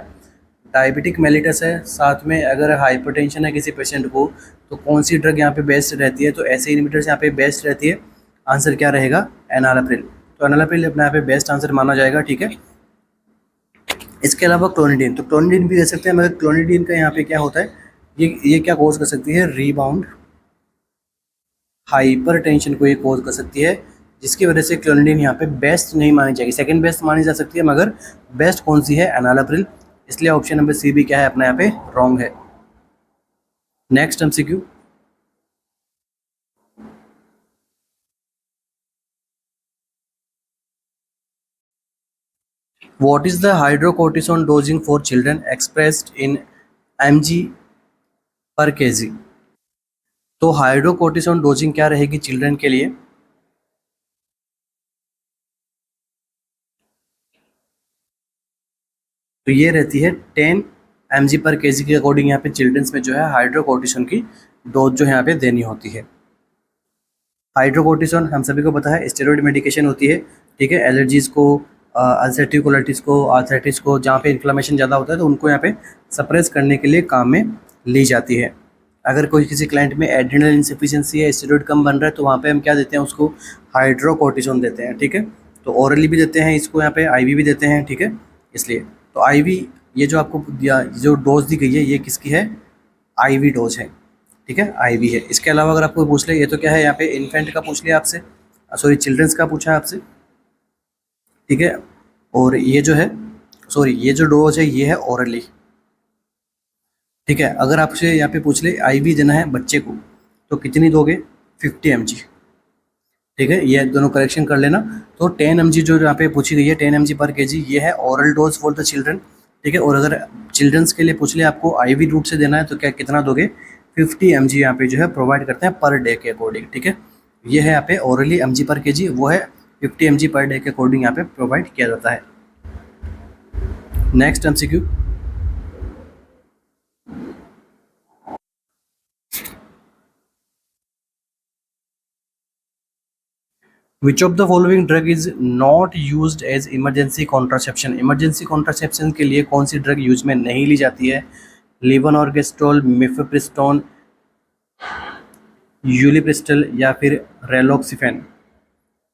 डायबिटिक मेलिटस है, साथ में अगर हाइपरटेंशन है किसी पेशेंट को, तो कौन सी ड्रग यहाँ पे बेस्ट रहती है, तो ऐसे इनहिबिटर्स यहाँ पे बेस्ट रहती है। आंसर क्या रहेगा, एनालिप्रिल। तो एनालिप्रिल अपने यहाँ पे बेस्ट आंसर माना जाएगा, ठीक है। इसके अलावा क्लोनिडीन, तो क्लोनिडीन भी दे सकते हैं, मगर क्लोनिडीन का यहाँ पे क्या होता है, ये क्या कोज कर सकती है, रीबाउंड हाइपरटेंशन को ये कोज कर सकती है, जिसकी वजह से क्लोनिडीन यहाँ पे बेस्ट नहीं मानी जाएगी, सेकंड बेस्ट मानी जा सकती है, मगर बेस्ट कौन सी है, एनालिप्रिल। इसलिए ऑप्शन नंबर सी भी क्या है अपना यहाँ पे रॉन्ग है। Next MCQ, what is the hydrocortisone dosing for children expressed in mg पर केजी। तो हाइड्रोकोर्टिसोन डोजिंग क्या रहेगी चिल्ड्रन के लिए, तो ये रहती है 10 mg पर केजी के अकॉर्डिंग यहाँ पे चिल्ड्रंस में जो है हाइड्रोकोर्टिसोन की डोज जो है यहाँ पे देनी होती है। हाइड्रोकोर्टिसोन हम सभी को पता है स्टेरॉइड मेडिकेशन होती है, ठीक है। एलर्जीज को, अल्सरेटिव कोलाइटिस को, आर्थराइटिस को, जहाँ पे इन्फ्लेमेशन ज़्यादा होता है तो उनको यहाँ पे सप्रेस करने के लिए काम में ली जाती है। अगर कोई किसी क्लाइंट में एड्रिनल इंसफिशिएंसी है, स्टेरॉइड कम बन रहा है, तो वहाँ पे हम क्या देते हैं उसको, हाइड्रोकोर्टिसोन देते हैं, ठीक है। तो ओरली भी देते हैं इसको, यहाँ पे आईवी भी देते हैं, ठीक है। इसलिए तो आईवी, ये जो आपको दिया, जो डोज दी गई है, ये किसकी है, आईवी डोज है, ठीक है, आईवी है। इसके अलावा अगर आपको पूछ ले, ये तो क्या है यहाँ पे इन्फेंट का पूछ लिया आपसे, सॉरी चिल्ड्रंस का पूछा है आपसे, ठीक है। और ये जो है, सॉरी ये जो डोज है ये है ओरली, ठीक है। अगर आपसे यहाँ पे पूछ ले आईवी देना है बच्चे को, तो कितनी दोगे, 50 mg, ठीक है। ये दोनों करेक्शन कर लेना। तो 10 mg जो यहाँ पे पूछी गई है, 10 mg पर केजी, ये है oral dose for the children, ठीक है। और अगर चिल्ड्रंस के लिए पूछ ले आपको आईवी रूट से देना है, तो क्या कितना दोगे, 50 mg यहाँ पे जो है प्रोवाइड करते हैं पर डे के अकॉर्डिंग, ठीक है। ये है यहाँ पे ओरली mg पर केजी, वो है 50 mg पर डे के अकॉर्डिंग यहाँ पे प्रोवाइड किया जाता है। Next MCQ, which of the following drug is not used as emergency contraception. Emergency contraception के लिए कौन सी ड्रग यूज में नहीं ली जाती है, लेवोनोर्गेस्ट्रोल, मिफेप्रिस्टोन, यूलिप्रिस्टल या फिर रेलॉक्सिफेन।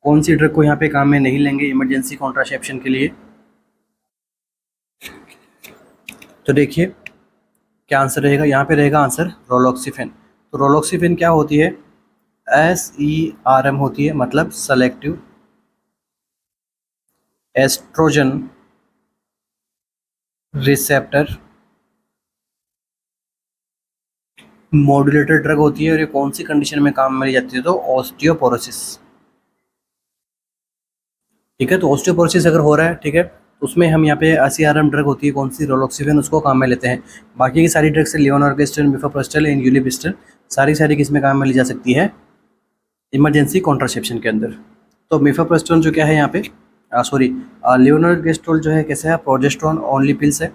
कौन सी ड्रग को यहाँ पे काम में नहीं लेंगे इमरजेंसी कॉन्ट्रासेप्शन के लिए, तो देखिए क्या आंसर रहेगा, यहाँ पे रहेगा आंसर रोलॉक्सिफेन। तो रोलॉक्सिफेन क्या होती है, SERM होती है, मतलब selective estrogen receptor modulator drug होती है। और ये कौन सी कंडीशन में काम में ली जाती है, तो ऑस्टियोपोरोसिस, ठीक है। तो ऑस्टियोपोरोसिस अगर हो रहा है, ठीक है, तो उसमें हम यहाँ पे SERM ड्रग होती है कौन सी, रोलॉक्सिफेन, उसको काम में लेते हैं। बाकी की सारी ड्रग्स, लेवोनोर्गेस्ट्रोल, मिफेप्रिस्टोल एंड यूलिप्रिस्टल, सारी किस में काम में ली जा सकती है, इमरजेंसी कॉन्ट्रासेप्शन के अंदर। तो मिफेप्रिस्टोल जो क्या है यहाँ पे, सॉरी लेवोनोर्गेस्ट्रोल जो है कैसे है, प्रोजेस्टेरोन ओनली पिल्स है,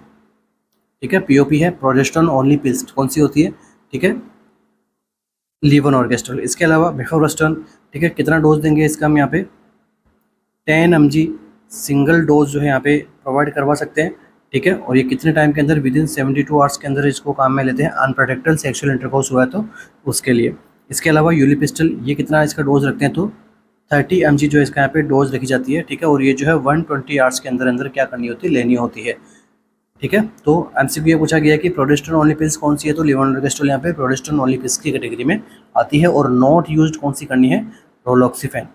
ठीक है, POP है, प्रोजेस्टेरोन ओनली पिल्स कौन सी होती है, ठीक है, लेवोनोर्गेस्ट्रोल। इसके अलावा मिफेप्रिस्टोल, ठीक है, कितना डोज देंगे इसका हम यहाँ पे 10 mg सिंगल डोज जो है यहाँ पे प्रोवाइड करवा सकते हैं, ठीक है। और ये कितने टाइम के अंदर, विदिन 72 आवर्स के अंदर इसको काम में लेते हैं, अनप्रोटेक्टेड सेक्सुअल इंटरकोर्स हुआ है तो उसके लिए। इसके अलावा यूलिपिस्टल, ये कितना इसका डोज रखते हैं, तो 30 mg जो इसका यहाँ पे डोज रखी जाती है, ठीक है। और ये जो है 120 आवर्स के अंदर अंदर क्या करनी होती है, लेनी होती है, ठीक है। तो MCQ ये पूछा गया कि प्रोजेस्टेरोन ओनली पिल्स कौन सी है, तो लेवोनोर्गेस्ट्रोल यहाँ पे प्रोजेस्टेरोन ओनली पिल्स की कैटेगरी में आती है। और नॉट यूज्ड कौन सी करनी है, रोलॉक्सिफेन,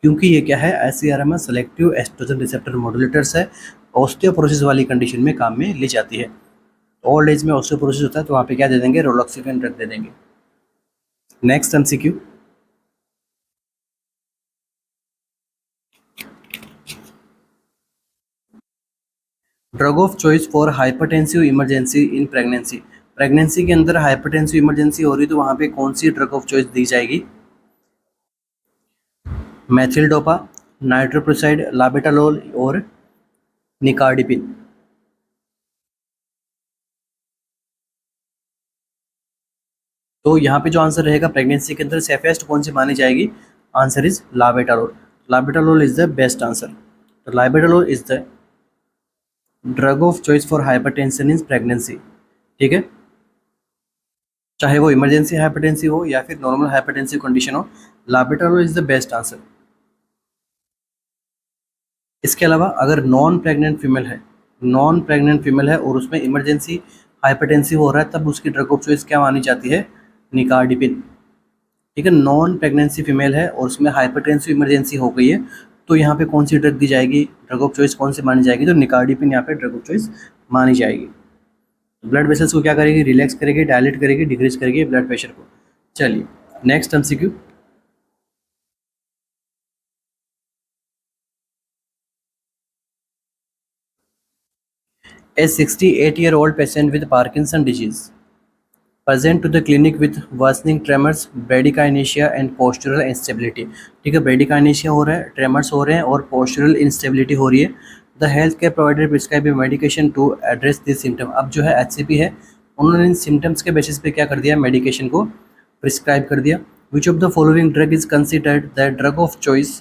क्योंकि ये क्या है, SERM है, सेलेक्टिव एस्ट्रोजन रिसेप्टर मॉड्यूलेटर्स है, ऑस्टियोपोरोसिस वाली कंडीशन में काम में ली जाती है। ओल्ड एज में ऑस्टियोपोरोसिस होता है तो वहाँ पे क्या दे देंगे, रोलॉक्सिफेन ड्रग दे देंगे। Next MCQ, drug of choice for hypertensive emergency in pregnancy. Pregnancy के अंदर हाइपरटेंसिव इमरजेंसी हो रही तो वहाँ पे कौन सी ड्रग ऑफ चॉइस दी जाएगी, मेथिल्डोपा, नाइट्रोप्रोसाइड, लाबेटालोल और निकार्डिपिन। तो यहाँ पे जो आंसर रहेगा प्रेगनेंसी के अंदर सेफेस्ट कौन सी मानी जाएगी? Answer is labetalol. Labetalol is the best answer. तो labetalol is the drug of choice for hypertension in pregnancy. ठीक है, चाहे वो इमरजेंसी हाइपरटेंसी हो या फिर नॉर्मल हाइपरटेंसिव कंडीशन हो, लाबेटालोल इज द बेस्ट आंसर। इसके अलावा अगर नॉन प्रेग्नेंट फीमेल है और उसमें इमरजेंसी हाइपरटेंसिव हो रहा है, तब उसकी ड्रग ऑफ चॉइस क्या मानी जाती है? निकार्डिपिन। ठीक है, नॉन प्रेगनेंसी फीमेल है और उसमें हाइपरटेंसिव इमरजेंसी हो गई है, तो यहाँ पे कौन सी ड्रग दी जाएगी, ड्रग ऑफ चॉइस कौन सी मानी जाएगी? तो निकार्डिपिन यहाँ पे ड्रग ऑफ चॉइस मानी जाएगी। ब्लड वेसल्स को क्या करेगी? रिलैक्स करेगी, डायलेट करेगी, डिक्रीज करेगी ब्लड प्रेशर को। चलिए next MCQ. A 68-year-old patient with Parkinson disease present to the clinic with worsening tremors, bradykinesia and postural instability। ठीक है, bradykinesia हो रहा है, ट्रेमर्स हो रहे हैं और postural instability हो रही है। The health care provider prescribe a medication to address this symptom। अब जो है HCP है, उन्होंने इन सिम्टम्स के बेसिस पे क्या कर दिया? मेडिकेशन को प्रिस्क्राइब कर दिया। Which of the following drug is considered the drug of choice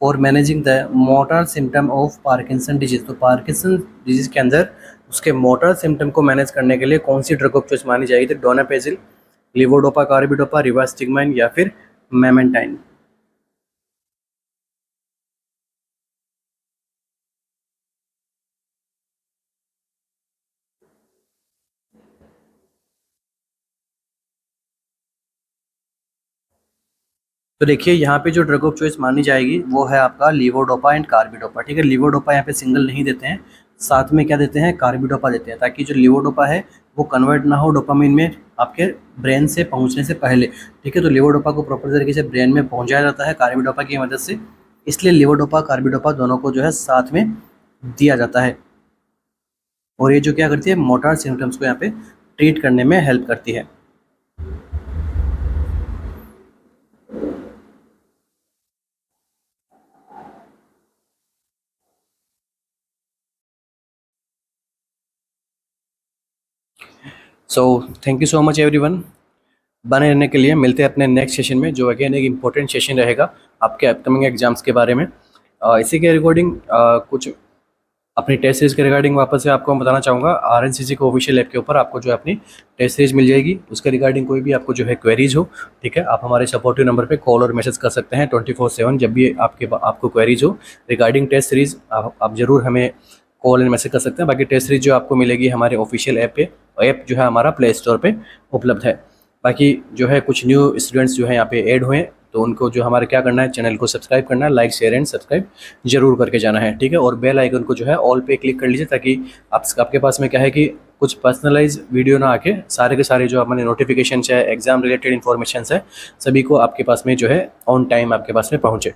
for managing the motor symptom of Parkinson disease? तो पार्किंसन डिजीज़ के अंदर उसके मोटर सिम्टम को मैनेज करने के लिए कौन सी ड्रग ऑफ चॉइस मानी जाएगी? तो डोनापेजिल, लिवोडोपा कार्बिडोपा, रिवास्टिगमाइन या फिर मेमेंटाइन। तो देखिए यहाँ पे जो ड्रग ऑफ चॉइस मानी जाएगी वो है आपका लिवोडोपा एंड कार्बिडोपा। ठीक है, लिवोडोपा यहाँ पे सिंगल नहीं देते हैं, साथ में क्या देते हैं? कार्बिडोपा देते हैं, ताकि जो लिवोडोपा है वो कन्वर्ट ना हो डोपामिन में आपके ब्रेन से पहुँचने से पहले। ठीक है, तो लिवोडोपा को प्रॉपर तरीके से ब्रेन में पहुँचाया जाता है कार्बिडोपा की मदद से, इसलिए लिवोडोपा कार्बिडोपा दोनों को जो है साथ में दिया जाता है। और ये जो क्या करती है? मोटर सिम्टम्स को यहाँ पे ट्रीट करने में हेल्प करती है। So thank you so much everyone, बने रहने के लिए। मिलते हैं अपने नेक्स्ट सेशन में, जो अगेन एक इम्पोर्टेंट सेशन रहेगा आपके अपकमिंग एग्जाम्स के बारे में। इसी के रिगार्डिंग कुछ अपनी टेस्ट सीरीज के रिगार्डिंग वापस से आपको मैं बताना चाहूँगा। आरएनसीसी के ऑफिशियल ऐप के ऊपर आपको जो है अपनी टेस्ट सीरीज मिल जाएगी। उसके रिगार्डिंग कोई भी आपको जो है क्वेरीज हो, ठीक है, आप हमारे सपोर्टिव नंबर पे कॉल और मैसेज कर सकते हैं 24/7। जब भी आपको क्वेरीज हो रिगार्डिंग टेस्ट सीरीज, आप जरूर हमें कॉल एंड मैसेज कर सकते हैं। बाकी टेस्ट सीरीज जो आपको मिलेगी हमारे ऑफिशियल ऐप पे, ऐप जो है हमारा प्ले स्टोर पे उपलब्ध है। बाकी जो है कुछ न्यू स्टूडेंट्स जो है यहाँ पे ऐड हुए हैं, तो उनको जो हमारे क्या करना है, चैनल को सब्सक्राइब करना है, लाइक शेयर एंड सब्सक्राइब जरूर करके जाना है। ठीक है, और बेल आइकन को जो है ऑल पे क्लिक कर लीजिए, ताकि आपके पास में क्या है कि कुछ पर्सनलाइज वीडियो ना आके सारे के सारे जो अपने नोटिफिकेशन है, एग्जाम रिलेटेड इन्फॉर्मेशन है, सभी को आपके पास में जो है ऑन टाइम आपके पास में पहुँचे।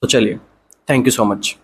तो चलिए, थैंक यू सो मच।